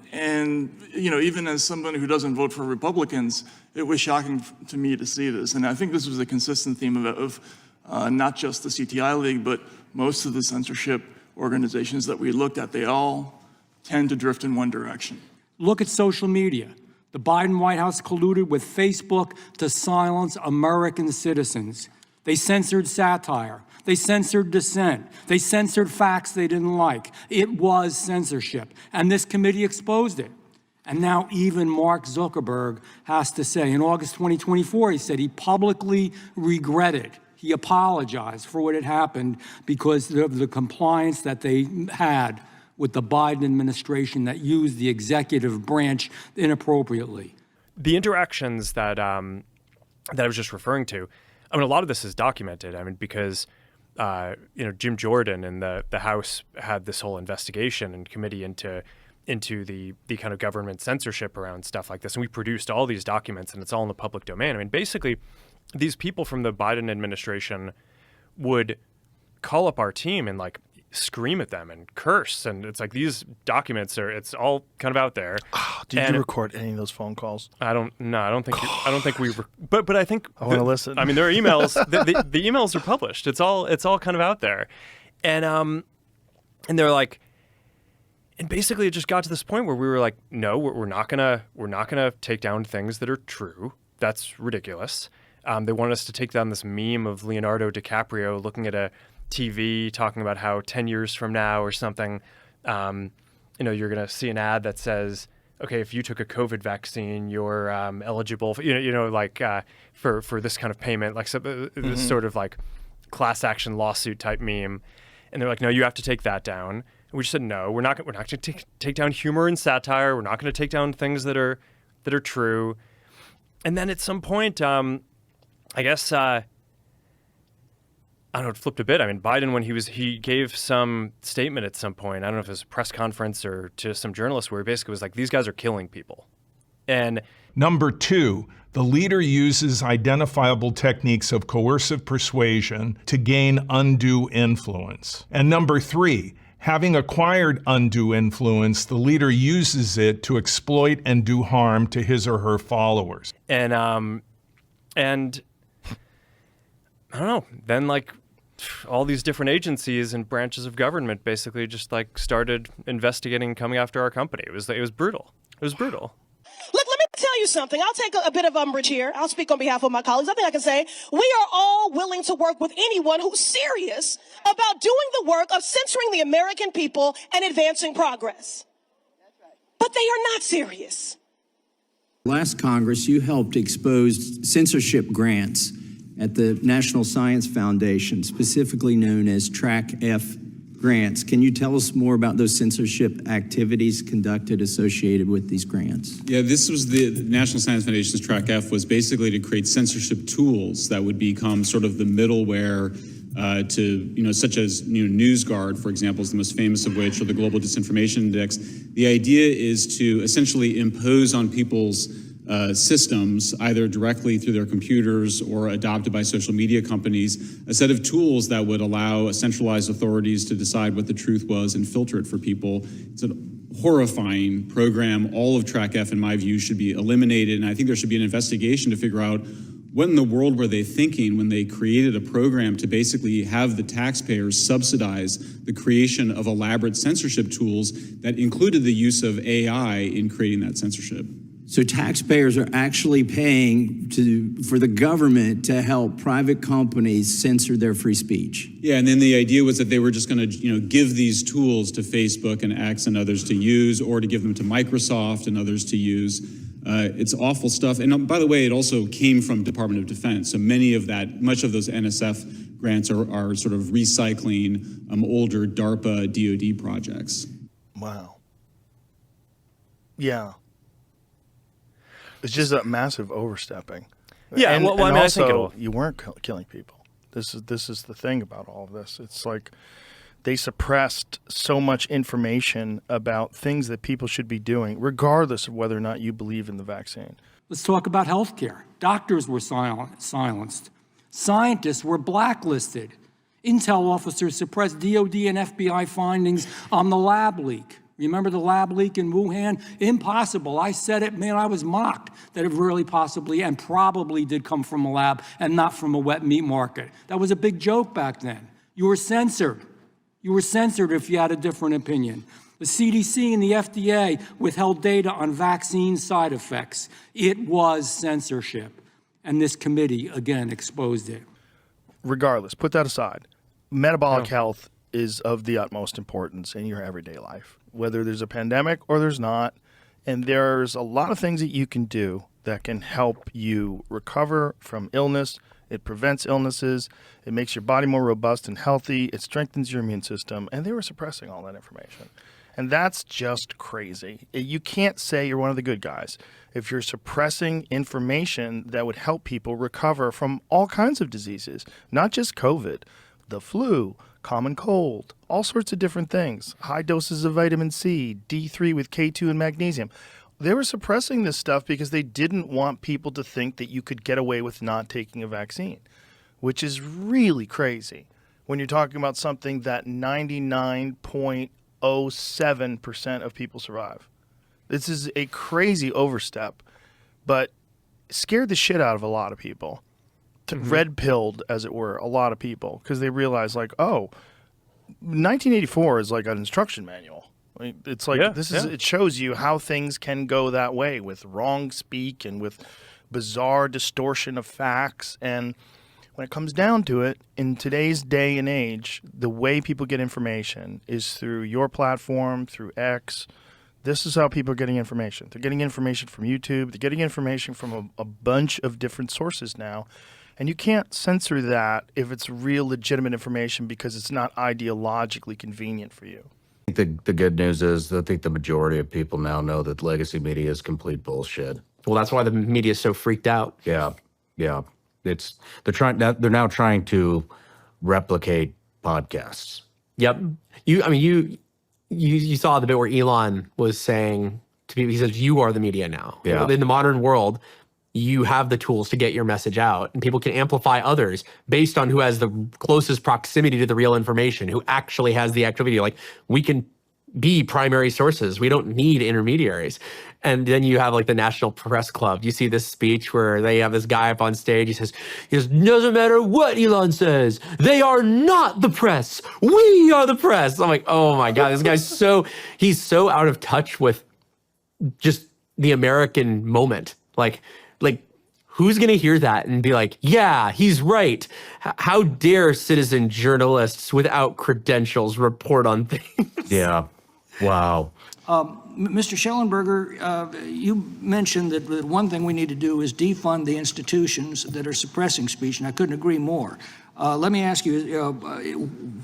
even as someone who doesn't vote for Republicans, it was shocking to me to see this. And I think this was a consistent theme of not just the CTI League, but most of the censorship organizations that we looked at. They all tend to drift in one direction. Look at social media. The Biden White House colluded with Facebook to silence American citizens. They censored satire. They censored dissent. They censored facts they didn't like. It was censorship, and this committee exposed it. And now even Mark Zuckerberg has to say, in August 2024, he said he publicly regretted. He apologized for what had happened because of the compliance that they had with the Biden administration that used the executive branch inappropriately. The interactions that I was just referring to, I mean, a lot of this is documented. I mean, because Jim Jordan and the House had this whole investigation and committee into the kind of government censorship around stuff like this, and we produced all these documents, and it's all in the public domain. I mean, basically, these people from the Biden administration would call up our team and like scream at them and curse, and it's like these documents it's all kind of out there. Did you record any of those phone calls? I don't think we but I think I want to listen. I mean, there are emails. the emails are published. It's all kind of out there, and they're like, and basically it just got to this point where we were like, no, we're not gonna take down things that are true. That's ridiculous. They wanted us to take down this meme of Leonardo DiCaprio looking at a TV talking about how 10 years from now or something, you're going to see an ad that says, okay, if you took a COVID vaccine, you're eligible for, for this kind of payment, like this sort of like class action lawsuit type meme. And they're like, no, you have to take that down. And we just said, no, we're not going to take down humor and satire. We're not going to take down things that are true. And then at some point, I guess, I don't know, it flipped a bit. I mean, Biden, when he gave some statement at some point, I don't know if it was a press conference or to some journalists, where he basically was like, these guys are killing people. And Number 2, the leader uses identifiable techniques of coercive persuasion to gain undue influence. And number 3, having acquired undue influence, the leader uses it to exploit and do harm to his or her followers. And I don't know, then like all these different agencies and branches of government basically just like started investigating, coming after our company. It was brutal. It was brutal. Look, let me tell you something. I'll take a bit of umbrage here. I'll speak on behalf of my colleagues. I think I can say we are all willing to work with anyone who's serious about doing the work of censoring the American people and advancing progress. But they are not serious. Last Congress, you helped expose censorship grants at the National Science Foundation, specifically known as Track F grants. Can you tell us more about those censorship activities conducted associated with these grants? Yeah, this was the National Science Foundation's Track F was basically to create censorship tools that would become sort of the middleware to, such as NewsGuard, for example, is the most famous of which, or the Global Disinformation Index. The idea is to essentially impose on people's systems, either directly through their computers or adopted by social media companies, a set of tools that would allow centralized authorities to decide what the truth was and filter it for people. It's a horrifying program. All of Track F, in my view, should be eliminated, and I think there should be an investigation to figure out what in the world were they thinking when they created a program to basically have the taxpayers subsidize the creation of elaborate censorship tools that included the use of AI in creating that censorship. So taxpayers are actually paying for the government to help private companies censor their free speech. Yeah, and then the idea was that they were just going to, give these tools to Facebook and X and others to use, or to give them to Microsoft and others to use. It's awful stuff. And by the way, it also came from Department of Defense. So much of those NSF grants are sort of recycling older DARPA DoD projects. Wow. Yeah. It's just a massive overstepping. Yeah, and, well, and I mean, also, I think you weren't killing people. This is the thing about all of this. It's like they suppressed so much information about things that people should be doing, regardless of whether or not you believe in the vaccine. Let's talk about healthcare. Doctors were silenced. Scientists were blacklisted. Intel officers suppressed DOD and FBI findings on the lab leak. Remember the lab leak in Wuhan? Impossible. I said it, man, I was mocked that it really possibly and probably did come from a lab and not from a wet meat market. That was a big joke back then. You were censored. You were censored if you had a different opinion. The CDC and the FDA withheld data on vaccine side effects. It was censorship. And this committee, again, exposed it. Regardless, put that aside. Metabolic health is of the utmost importance in your everyday life, whether there's a pandemic or there's not. And there's a lot of things that you can do that can help you recover from illness. It prevents illnesses. It makes your body more robust and healthy. It strengthens your immune system. And they were suppressing all that information. And that's just crazy. You can't say you're one of the good guys if you're suppressing information that would help people recover from all kinds of diseases, not just COVID, the flu, common cold, all sorts of different things, high doses of vitamin C, D3 with K2 and magnesium. They were suppressing this stuff because they didn't want people to think that you could get away with not taking a vaccine, which is really crazy when you're talking about something that 99.07% of people survive. This is a crazy overstep, but scared the shit out of a lot of people. Red-pilled, as it were, a lot of people because they realized, like, oh, 1984 is like an instruction manual. It's like it shows you how things can go that way with wrong speak and with bizarre distortion of facts. And when it comes down to it, in today's day and age, the way people get information is through your platform, through X. This is how people are getting information. They're getting information from YouTube. They're getting information from a bunch of different sources now. And you can't censor that if it's real legitimate information because it's not ideologically convenient for you. I think the good news is I think the majority of people now know that legacy media is complete bullshit. Well, that's why the media is so freaked out. Yeah. They're now trying to replicate podcasts. Yep. You saw the bit where Elon was saying to people, he says, you are the media now. Yeah. In the modern world, you have the tools to get your message out, and people can amplify others based on who has the closest proximity to the real information, who actually has the activity. Like, we can be primary sources. We don't need intermediaries. And then you have like the National Press Club. You see this speech where they have this guy up on stage. He says, doesn't matter what Elon says. They are not the press. We are the press. I'm like, oh my God, this guy's he's so out of touch with just the American moment. Like, who's going to hear that and be like, yeah, he's right. How dare citizen journalists without credentials report on things? Yeah. Wow. Mr. Schellenberger, you mentioned that one thing we need to do is defund the institutions that are suppressing speech, and I couldn't agree more. Let me ask you,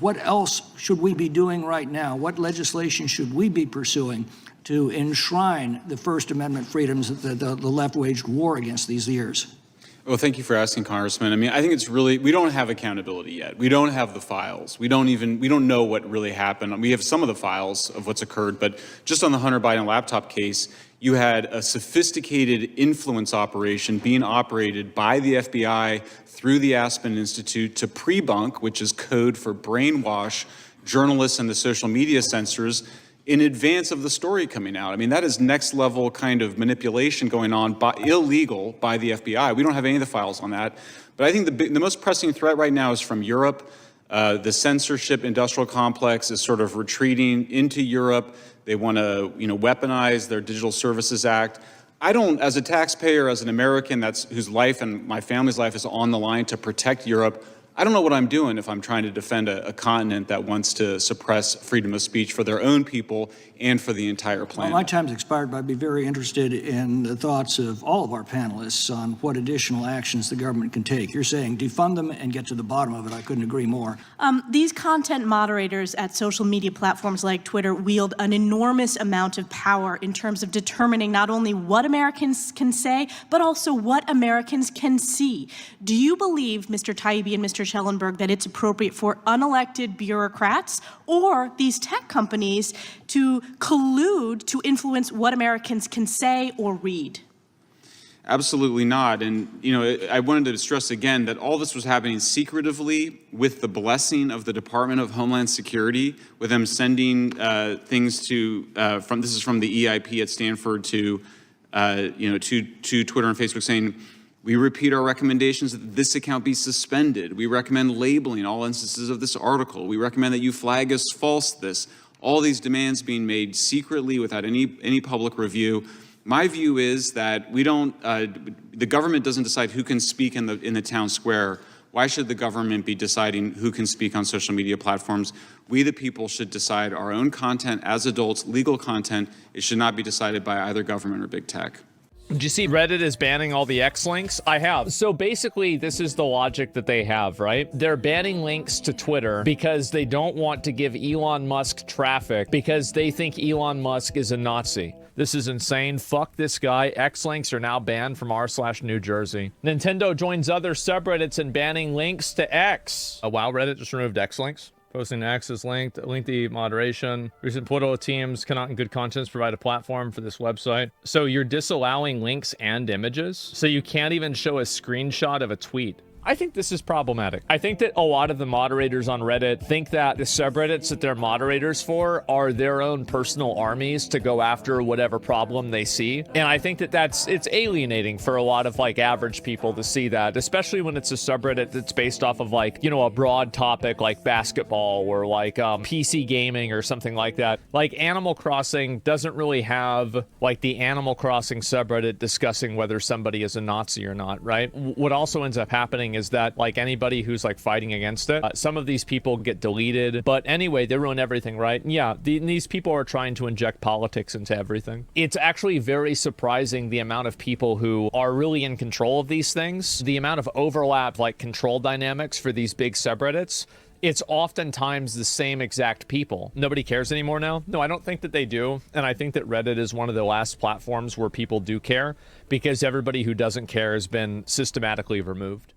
what else should we be doing right now? What legislation should we be pursuing to enshrine the First Amendment freedoms that the left waged war against these years? Well, thank you for asking, Congressman. I mean, I think it's really, we don't have accountability yet. We don't have the files. We don't know what really happened. We have some of the files of what's occurred, but just on the Hunter Biden laptop case, You had a sophisticated influence operation being operated by the FBI through the Aspen Institute to pre-bunk, which is code for brainwash journalists and the social media censors in advance of the story coming out. I mean, that is next level kind of manipulation going on, illegal by the FBI. We don't have any of the files on that. But I think the most pressing threat right now is from Europe. The censorship industrial complex is sort of retreating into Europe. They want to, weaponize their Digital Services Act. I don't, as a taxpayer, as an American whose life and my family's life is on the line to protect Europe, I don't know what I'm doing if I'm trying to defend a continent that wants to suppress freedom of speech for their own people and for the entire planet. Well, my time's expired, but I'd be very interested in the thoughts of all of our panelists on what additional actions the government can take. You're saying defund them and get to the bottom of it. I couldn't agree more. These content moderators at social media platforms like Twitter wield an enormous amount of power in terms of determining not only what Americans can say, but also what Americans can see. Do you believe, Mr. Taibbi and Mr. Schellenberg, that it's appropriate for unelected bureaucrats or these tech companies to collude to influence what Americans can say or read? Absolutely not. And, I wanted to stress again that all this was happening secretively with the blessing of the Department of Homeland Security, with them sending things to, this is from the EIP at Stanford to Twitter and Facebook saying, we repeat our recommendations that this account be suspended. We recommend labeling all instances of this article. We recommend that you flag as false this. All these demands being made secretly without any public review. My view is that the government doesn't decide who can speak in the town square. Why should the government be deciding who can speak on social media platforms? We, the people, should decide our own content as adults, legal content. It should not be decided by either government or big tech. Did you see Reddit is banning all the X links? I have. So basically, this is the logic that they have, right? They're banning links to Twitter because they don't want to give Elon Musk traffic because they think Elon Musk is a Nazi. This is insane. Fuck this guy. X links are now banned from r/New Jersey. Nintendo joins other subreddits in banning links to X. Oh, wow, Reddit just removed X links. Posting X is linked, lengthy moderation. Recent political teams cannot in good conscience provide a platform for this website. So you're disallowing links and images? So you can't even show a screenshot of a tweet. I think this is problematic. I think that a lot of the moderators on Reddit think that the subreddits that they're moderators for are their own personal armies to go after whatever problem they see. And I think that it's alienating for a lot of average people to see that, especially when it's a subreddit that's based off of a broad topic like basketball or PC gaming or something like that. Animal Crossing doesn't really have the Animal Crossing subreddit discussing whether somebody is a Nazi or not, right? What also ends up happening is that anybody who's fighting against it, some of these people get deleted, but anyway, they ruin everything, right? Yeah, these people are trying to inject politics into everything. It's actually very surprising the amount of people who are really in control of these things, the amount of overlap, control dynamics for these big subreddits. It's oftentimes the same exact people. Nobody cares anymore now? No, I don't think that they do. And I think that Reddit is one of the last platforms where people do care because everybody who doesn't care has been systematically removed.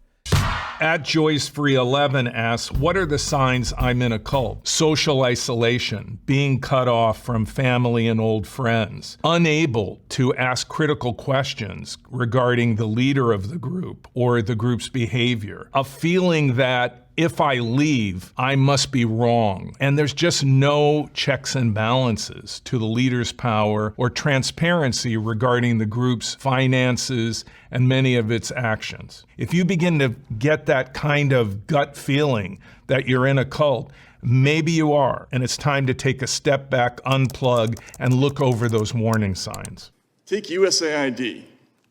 At JoyceFree11 asks, what are the signs I'm in a cult? Social isolation, being cut off from family and old friends, unable to ask critical questions regarding the leader of the group or the group's behavior, a feeling that if I leave, I must be wrong. And there's just no checks and balances to the leader's power or transparency regarding the group's finances and many of its actions. If you begin to get that kind of gut feeling that you're in a cult, maybe you are, and it's time to take a step back, unplug, and look over those warning signs. Take USAID.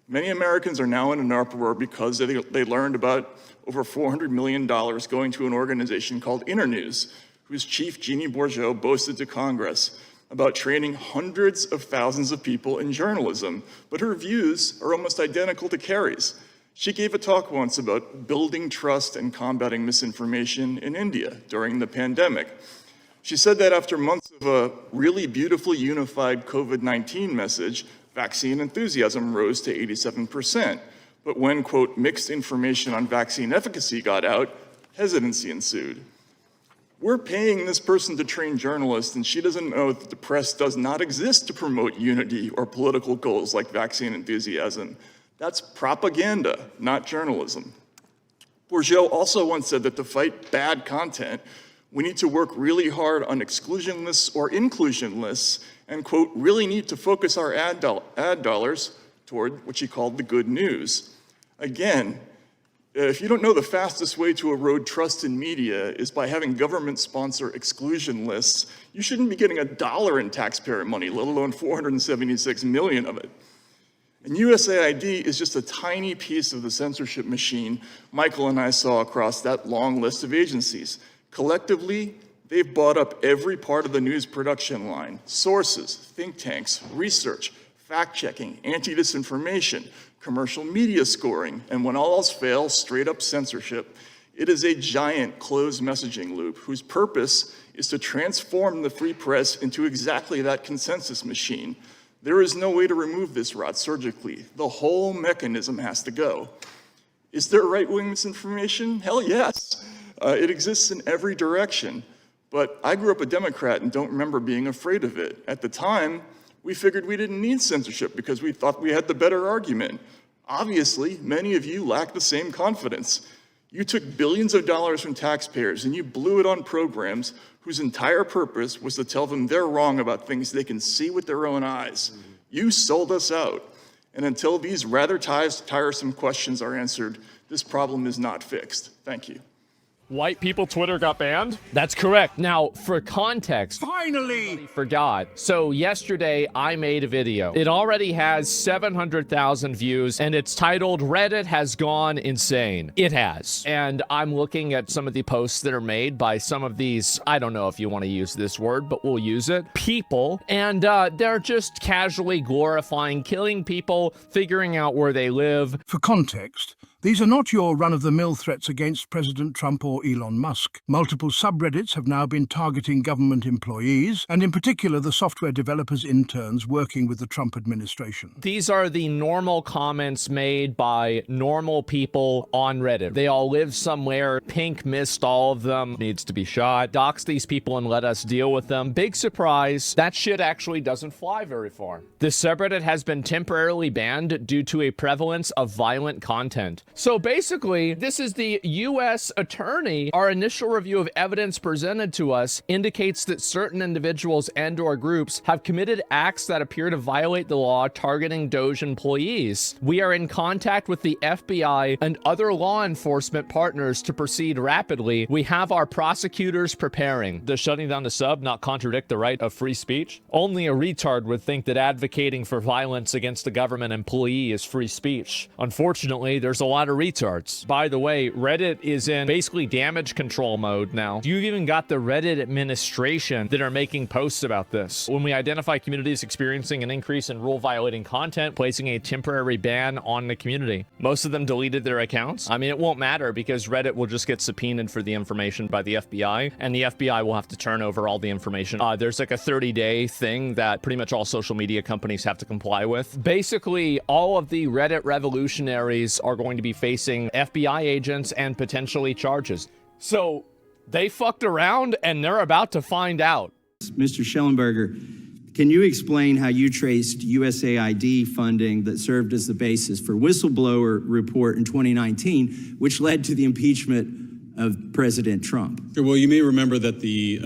Many Americans are now in an uproar because they learned about over $400 million going to an organization called Internews, whose chief, Jeannie Bourgeot, boasted to Congress about training hundreds of thousands of people in journalism, but her views are almost identical to Kerry's. She gave a talk once about building trust and combating misinformation in India during the pandemic. She said that after months of a really beautifully unified COVID-19 message, vaccine enthusiasm rose to 87%. But when, quote, mixed information on vaccine efficacy got out, hesitancy ensued. We're paying this person to train journalists, and she doesn't know that the press does not exist to promote unity or political goals like vaccine enthusiasm. That's propaganda, not journalism. Bourgeois also once said that to fight bad content, we need to work really hard on exclusion lists or inclusion lists, and, quote, really need to focus our ad dollars toward what she called the good news. Again, if you don't know, the fastest way to erode trust in media is by having government sponsor exclusion lists. You shouldn't be getting $1 in taxpayer money, let alone 476 million of it. And USAID is just a tiny piece of the censorship machine Michael and I saw across that long list of agencies. Collectively, they've bought up every part of the news production line: sources, think tanks, research, fact-checking, anti-disinformation, commercial media scoring, and when all else fails, straight-up censorship. It is a giant closed messaging loop whose purpose is to transform the free press into exactly that consensus machine. There is no way to remove this rot surgically. The whole mechanism has to go. Is there right-wing misinformation? Hell yes. It exists in every direction. But I grew up a Democrat and don't remember being afraid of it. At the time, we figured we didn't need censorship because we thought we had the better argument. Obviously, many of you lack the same confidence. You took billions of dollars from taxpayers and you blew it on programs whose entire purpose was to tell them they're wrong about things they can see with their own eyes. You sold us out. And until these rather tiresome questions are answered, this problem is not fixed. Thank you. White people Twitter got banned? That's correct. Now, for context, finally forgot. So yesterday I made a video. It already has 700,000 views and it's titled "Reddit has gone insane." It has. And I'm looking at some of the posts that are made by some of these, I don't know if you want to use this word, but we'll use it, people. And they're just casually glorifying killing people, figuring out where they live. For context, these are not your run-of-the-mill threats against President Trump or Elon Musk. Multiple subreddits have now been targeting government employees, and in particular the software developers' interns working with the Trump administration. These are the normal comments made by normal people on Reddit. They all live somewhere. Pink missed all of them. Needs to be shot. Dox these people and let us deal with them. Big surprise, that shit actually doesn't fly very far. This subreddit has been temporarily banned due to a prevalence of violent content. So basically, this is the U.S. attorney. Our initial review of evidence presented to us indicates that certain individuals and/or groups have committed acts that appear to violate the law targeting Doge employees. We are in contact with the FBI and other law enforcement partners to proceed rapidly. We have our prosecutors preparing. Does shutting down the sub not contradict the right of free speech? Only a retard would think that advocating for violence against a government employee is free speech. Unfortunately, there's a lot of retards. By the way, Reddit is in basically damage control mode now. You've even got the Reddit administration that are making posts about this. When we identify communities experiencing an increase in rule-violating content, placing a temporary ban on the community. Most of them deleted their accounts. I mean, it won't matter because Reddit will just get subpoenaed for the information by the FBI, and the FBI will have to turn over all the information. There's like a 30-day thing that pretty much all social media companies have to comply with. Basically, all of the Reddit revolutionaries are going to be facing FBI agents and potentially charges. So they fucked around and they're about to find out. Mr. Schellenberger, can you explain how you traced USAID funding that served as the basis for whistleblower report in 2019, which led to the impeachment of President Trump? Well, you may remember that the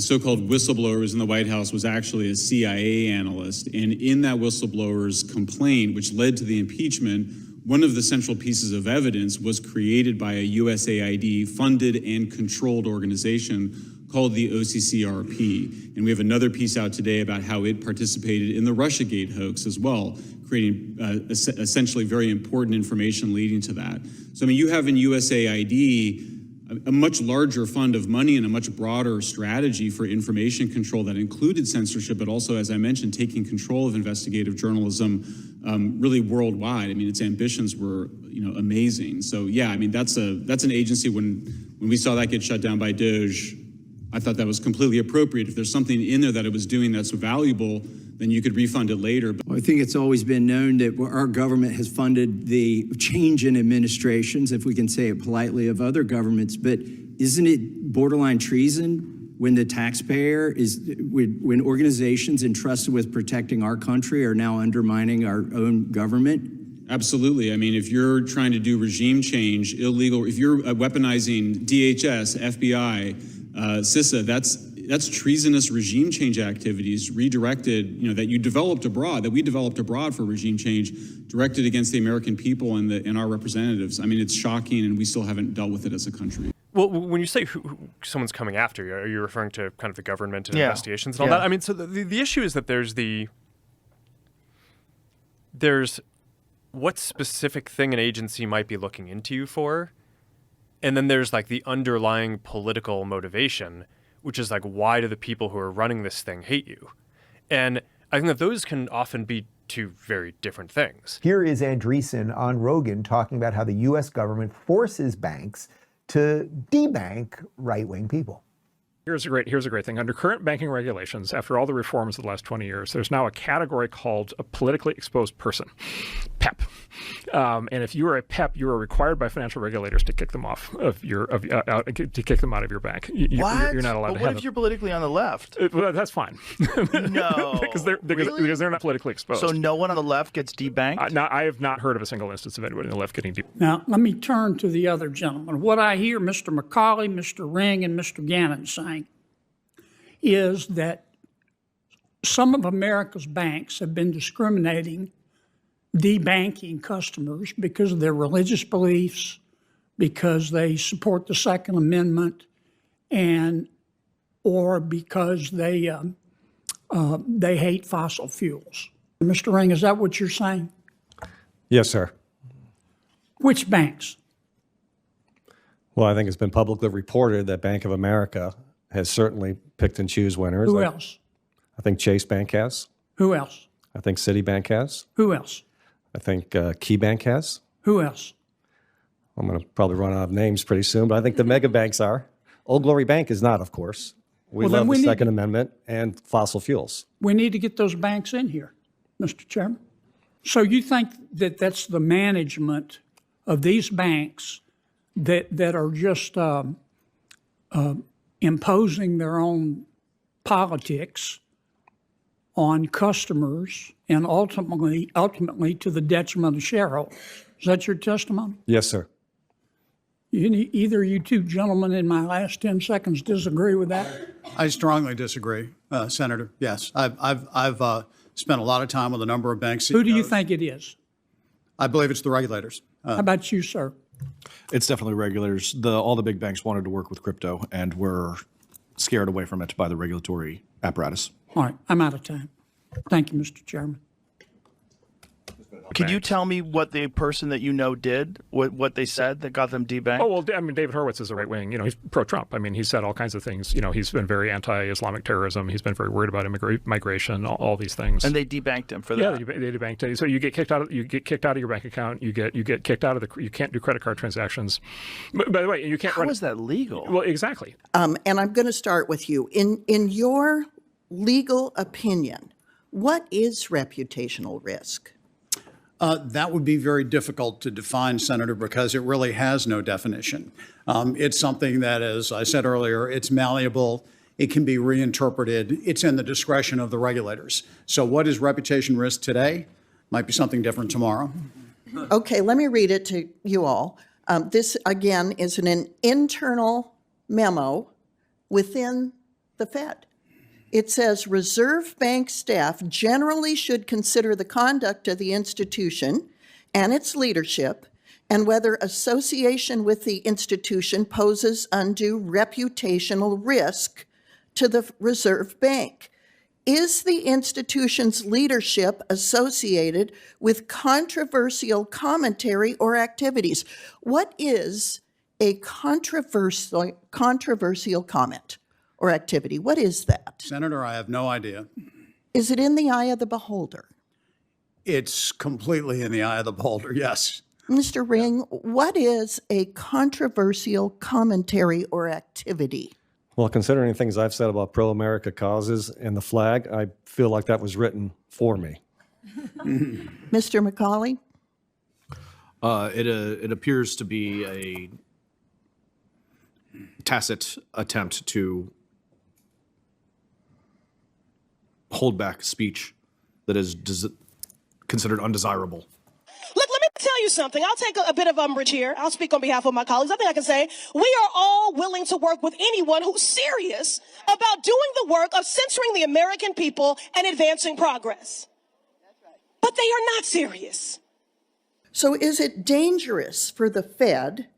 so-called whistleblowers in the White House was actually a CIA analyst. And in that whistleblower's complaint, which led to the impeachment, one of the central pieces of evidence was created by a USAID funded and controlled organization called the OCCRP. And we have another piece out today about how it participated in the Russiagate hoax as well, creating essentially very important information leading to that. So, I mean, you have in USAID a much larger fund of money and a much broader strategy for information control that included censorship, but also, as I mentioned, taking control of investigative journalism really worldwide. I mean, its ambitions were, amazing. So, yeah, I mean, that's an agency. When we saw that get shut down by Doge, I thought that was completely appropriate. If there's something in there that it was doing that's valuable, then you could refund it later. Well, I think it's always been known that our government has funded the change in administrations, if we can say it politely, of other governments. But isn't it borderline treason when the taxpayer when organizations entrusted with protecting our country are now undermining our own government? Absolutely. I mean, if you're trying to do regime change, illegal, if you're weaponizing DHS, FBI, CISA, that's treasonous regime change activities redirected, that you developed abroad, that we developed abroad for regime change, directed against the American people and our representatives. I mean, it's shocking, and we still haven't dealt with it as a country. Well, when you say who someone's coming after you, are you referring to kind of the government and investigations and all that? I mean, so the issue is that there's what specific thing an agency might be looking into you for, and then there's like the underlying political motivation, which is like, why do the people who are running this thing hate you? And I think that those can often be two very different things. Here is Andreessen on Rogan talking about how the U.S. government forces banks to debank right-wing people. Here's a great thing. Under current banking regulations, after all the reforms of the last 20 years, there's now a category called a politically exposed person, PEP. And if you are a PEP, you are required by financial regulators to kick them off of your to kick them out of your bank. You're not allowed to have What if you're politically on the left? Well, that's fine. No, because they're not politically exposed. So no one on the left gets debanked? I have not heard of a single instance of anybody on the left getting debanked. Now, let me turn to the other gentleman. What I hear Mr. McCauley, Mr. Ring, and Mr. Gannon saying is that some of America's banks have been discriminating, debanking customers because of their religious beliefs, because they support the Second Amendment, or because they hate fossil fuels. Mr. Ring, is that what you're saying? Yes, sir. Which banks? Well, I think it's been publicly reported that Bank of America has certainly picked and choose winners. Who else? I think Chase Bank has. Who else? I think Citibank has. Who else? I think KeyBank has. Who else? I'm going to probably run out of names pretty soon, but I think the mega banks are. Old Glory Bank is not, of course. We love the Second Amendment and fossil fuels. We need to get those banks in here, Mr. Chairman. So you think that that's the management of these banks that are just imposing their own politics on customers and ultimately to the detriment of shareholders. Is that your testimony? Yes, sir. Either you two gentlemen in my last 10 seconds disagree with that? I strongly disagree, Senator. Yes, I've spent a lot of time with a number of banks. Who do you think it is? I believe it's the regulators. How about you, sir? It's definitely regulators. All the big banks wanted to work with crypto and were scared away from it by the regulatory apparatus. All right, I'm out of time. Thank you, Mr. Chairman. Can you tell me what the person that you know did, what they said that got them debanked? Oh, well, I mean, David Horowitz is a right wing. He's pro-Trump. I mean, he said all kinds of things. He's been very anti-Islamic terrorism. He's been very worried about migration, all these things. And they debanked him for that. Yeah, they debanked him. So you get kicked out of your bank account. You get kicked out of you can't do credit card transactions. By the way, you can't. How is that legal? Well, exactly. And I'm going to start with you. In your legal opinion, what is reputational risk? That would be very difficult to define, Senator, because it really has no definition. It's something that, as I said earlier, it's malleable. It can be reinterpreted. It's in the discretion of the regulators. So what is reputation risk today might be something different tomorrow. Okay, let me read it to you all. This, again, is an internal memo within the Fed. It says Reserve Bank staff generally should consider the conduct of the institution and its leadership and whether association with the institution poses undue reputational risk to the Reserve Bank. Is the institution's leadership associated with controversial commentary or activities? What is a controversial comment or activity? What is that? Senator, I have no idea. Is it in the eye of the beholder? It's completely in the eye of the beholder, yes. Mr. Ring, what is a controversial commentary or activity? Well, considering things I've said about pro-America causes and the flag, I feel like that was written for me. Mr. McCauley? It appears to be tacit attempt to hold back speech that is considered undesirable. Look, let me tell you something. I'll take a bit of umbrage here. I'll speak on behalf of my colleagues. I think I can say we are all willing to work with anyone who's serious about doing the work of censoring the American people and advancing progress. But they are not serious. So is it dangerous for the Fed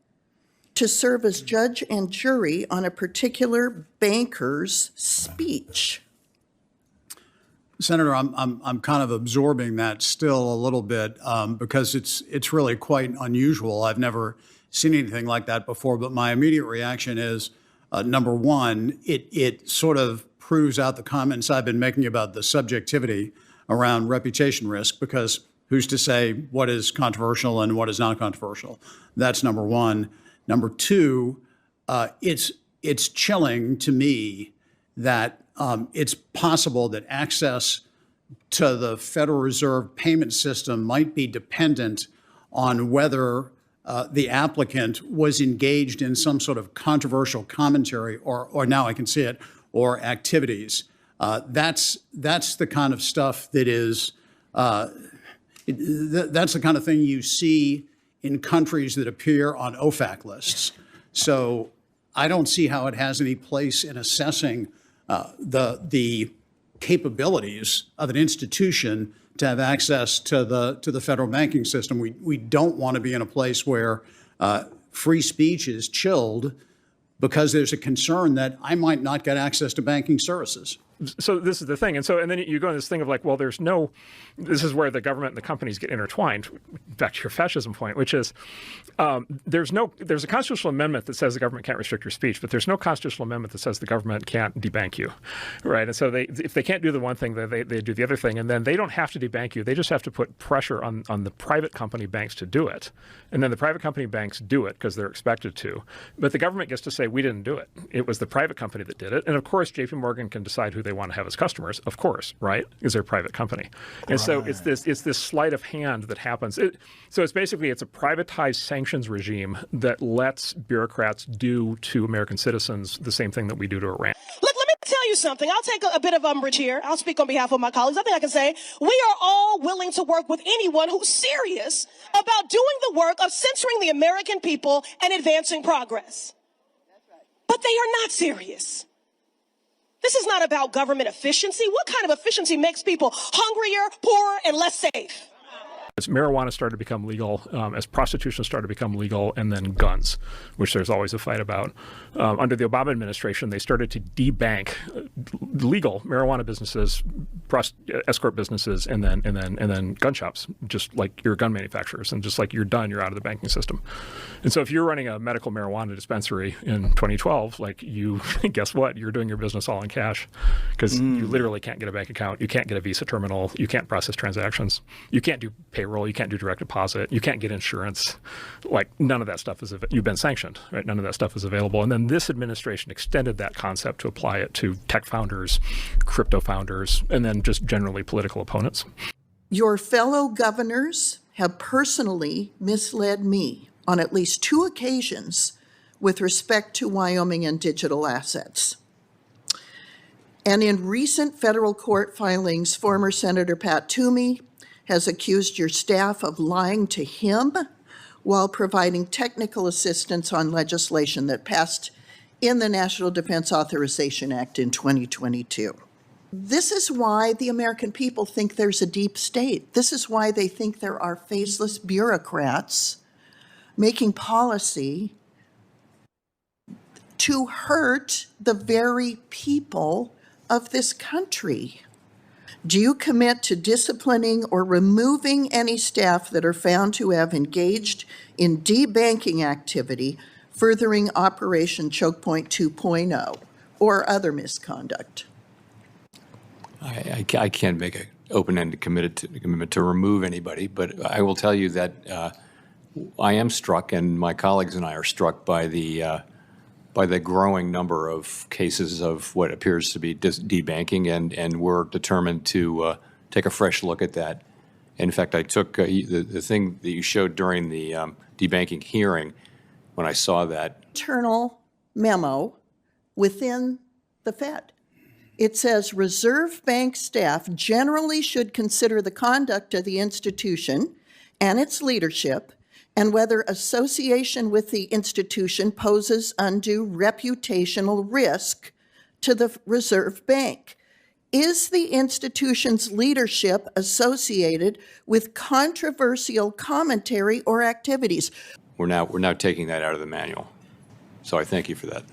to serve as judge and jury on a particular banker's speech? Senator, I'm kind of absorbing that still a little bit because it's really quite unusual. I've never seen anything like that before. But my immediate reaction is, number one, it sort of proves out the comments I've been making about the subjectivity around reputation risk, because who's to say what is controversial and what is not controversial? That's number one. Number two, it's chilling to me that it's possible that access to the Federal Reserve payment system might be dependent on whether the applicant was engaged in some sort of controversial commentary or now I can see it, or activities. That's the kind of stuff that is, that's the kind of thing you see in countries that appear on OFAC lists. So I don't see how it has any place in assessing the capabilities of an institution to have access to the federal banking system. We don't want to be in a place where free speech is chilled because there's a concern that I might not get access to banking services. So this is the thing. And then you go into this thing of like, well, this is where the government and the companies get intertwined, back to your fascism point, which is there's a constitutional amendment that says the government can't restrict your speech, but there's no constitutional amendment that says the government can't debank you, right? And so if they can't do the one thing, they do the other thing, and then they don't have to debank you. They just have to put pressure on the private company banks to do it. And then the private company banks do it because they're expected to. But the government gets to say, we didn't do it. It was the private company that did it. And of course, JP Morgan can decide who they want to have as customers, of course, right? Because they're a private company. And so it's this sleight of hand that happens. So it's basically, it's a privatized sanctions regime that lets bureaucrats do to American citizens the same thing that we do to Iran. Look, let me tell you something. I'll take a bit of umbrage here. I'll speak on behalf of my colleagues. I think I can say we are all willing to work with anyone who's serious about doing the work of censoring the American people and advancing progress. But they are not serious. This is not about government efficiency. What kind of efficiency makes people hungrier, poorer, and less safe? As marijuana started to become legal, as prostitution started to become legal, and then guns, which there's always a fight about. Under the Obama administration, they started to debank legal marijuana businesses, escort businesses, and then gun shops, just like your gun manufacturers, and just like you're done, you're out of the banking system. And so if you're running a medical marijuana dispensary in 2012, like you, guess what? You're doing your business all in cash because you literally can't get a bank account, you can't get a Visa terminal, you can't process transactions, you can't do payroll, you can't do direct deposit, you can't get insurance. Like none of that stuff is, you've been sanctioned, right? None of that stuff is available. And then this administration extended that concept to apply it to tech founders, crypto founders, and then just generally political opponents. Your fellow governors have personally misled me on at least 2 occasions with respect to Wyoming and digital assets. And in recent federal court filings, former Senator Pat Toomey has accused your staff of lying to him while providing technical assistance on legislation that passed in the National Defense Authorization Act in 2022. This is why the American people think there's a deep state. This is why they think there are faceless bureaucrats making policy to hurt the very people of this country. Do you commit to disciplining or removing any staff that are found to have engaged in debanking activity, furthering Operation Choke Point 2.0, or other misconduct? I can't make an open-ended commitment to remove anybody, but I will tell you that I am struck, and my colleagues and I are struck by the growing number of cases of what appears to be debanking, and we're determined to take a fresh look at that. In fact, I took the thing that you showed during the debanking hearing when I saw that. Internal memo within the Fed. It says Reserve Bank staff generally should consider the conduct of the institution and its leadership and whether association with the institution poses undue reputational risk to the Reserve Bank. Is the institution's leadership associated with controversial commentary or activities? We're now taking that out of the manual. So I thank you for that.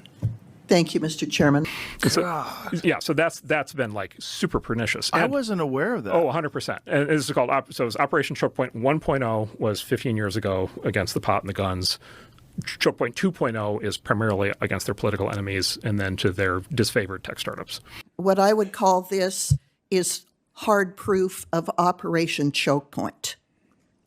Thank you, Mr. Chairman. So that's been like super pernicious. I wasn't aware of that. Oh, 100%. And this is called, so it was Operation Choke Point 1.0 was 15 years ago against the pot and the guns. Choke Point 2.0 is primarily against their political enemies and then to their disfavored tech startups. What I would call this is hard proof of Operation Choke Point.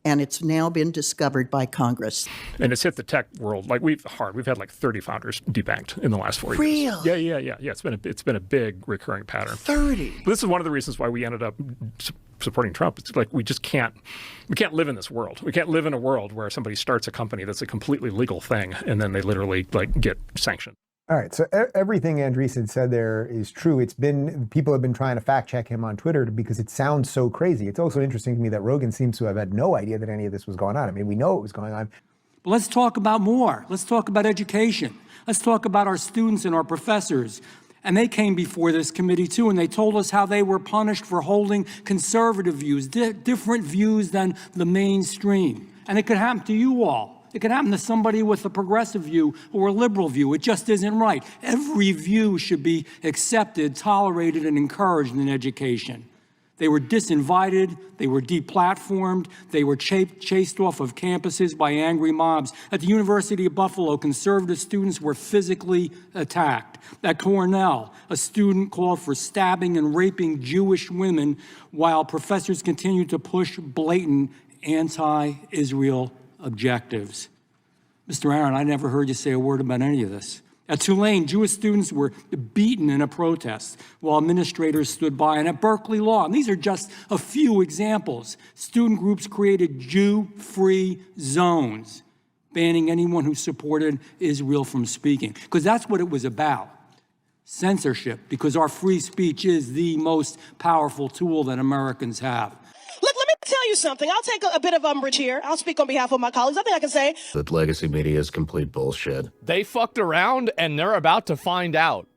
And it's now been discovered by Congress. And it's hit the tech world like we've had like 30 founders debanked in the last 4 years. Really? Yeah. It's been a big recurring pattern. 30. But this is one of the reasons why we ended up supporting Trump. It's like we can't live in this world. We can't live in a world where somebody starts a company that's a completely legal thing and then they literally like get sanctioned. All right, so everything Andreessen said there is true. People have been trying to fact check him on Twitter because it sounds so crazy. It's also interesting to me that Rogan seems to have had no idea that any of this was going on. I mean, we know it was going on. But let's talk about more. Let's talk about education. Let's talk about our students and our professors. And they came before this committee too, and they told us how they were punished for holding conservative views, different views than the mainstream. And it could happen to you all. It could happen to somebody with a progressive view or a liberal view. It just isn't right. Every view should be accepted, tolerated, and encouraged in education. They were disinvited, they were deplatformed, they were chased off of campuses by angry mobs. At the University of Buffalo, conservative students were physically attacked. At Cornell, a student called for stabbing and raping Jewish women while professors continued to push blatant anti-Israel objectives. Mr. Aaron, I never heard you say a word about any of this. At Tulane, Jewish students were beaten in a protest while administrators stood by. And at Berkeley Law, and these are just a few examples, student groups created Jew-free zones, banning anyone who supported Israel from speaking, because that's what it was about. Censorship, because our free speech is the most powerful tool that Americans have. Look, let me tell you something. I'll take a bit of umbrage here. I'll speak on behalf of my colleagues. I think I can say that legacy media is complete bullshit. They fucked around and they're about to find out.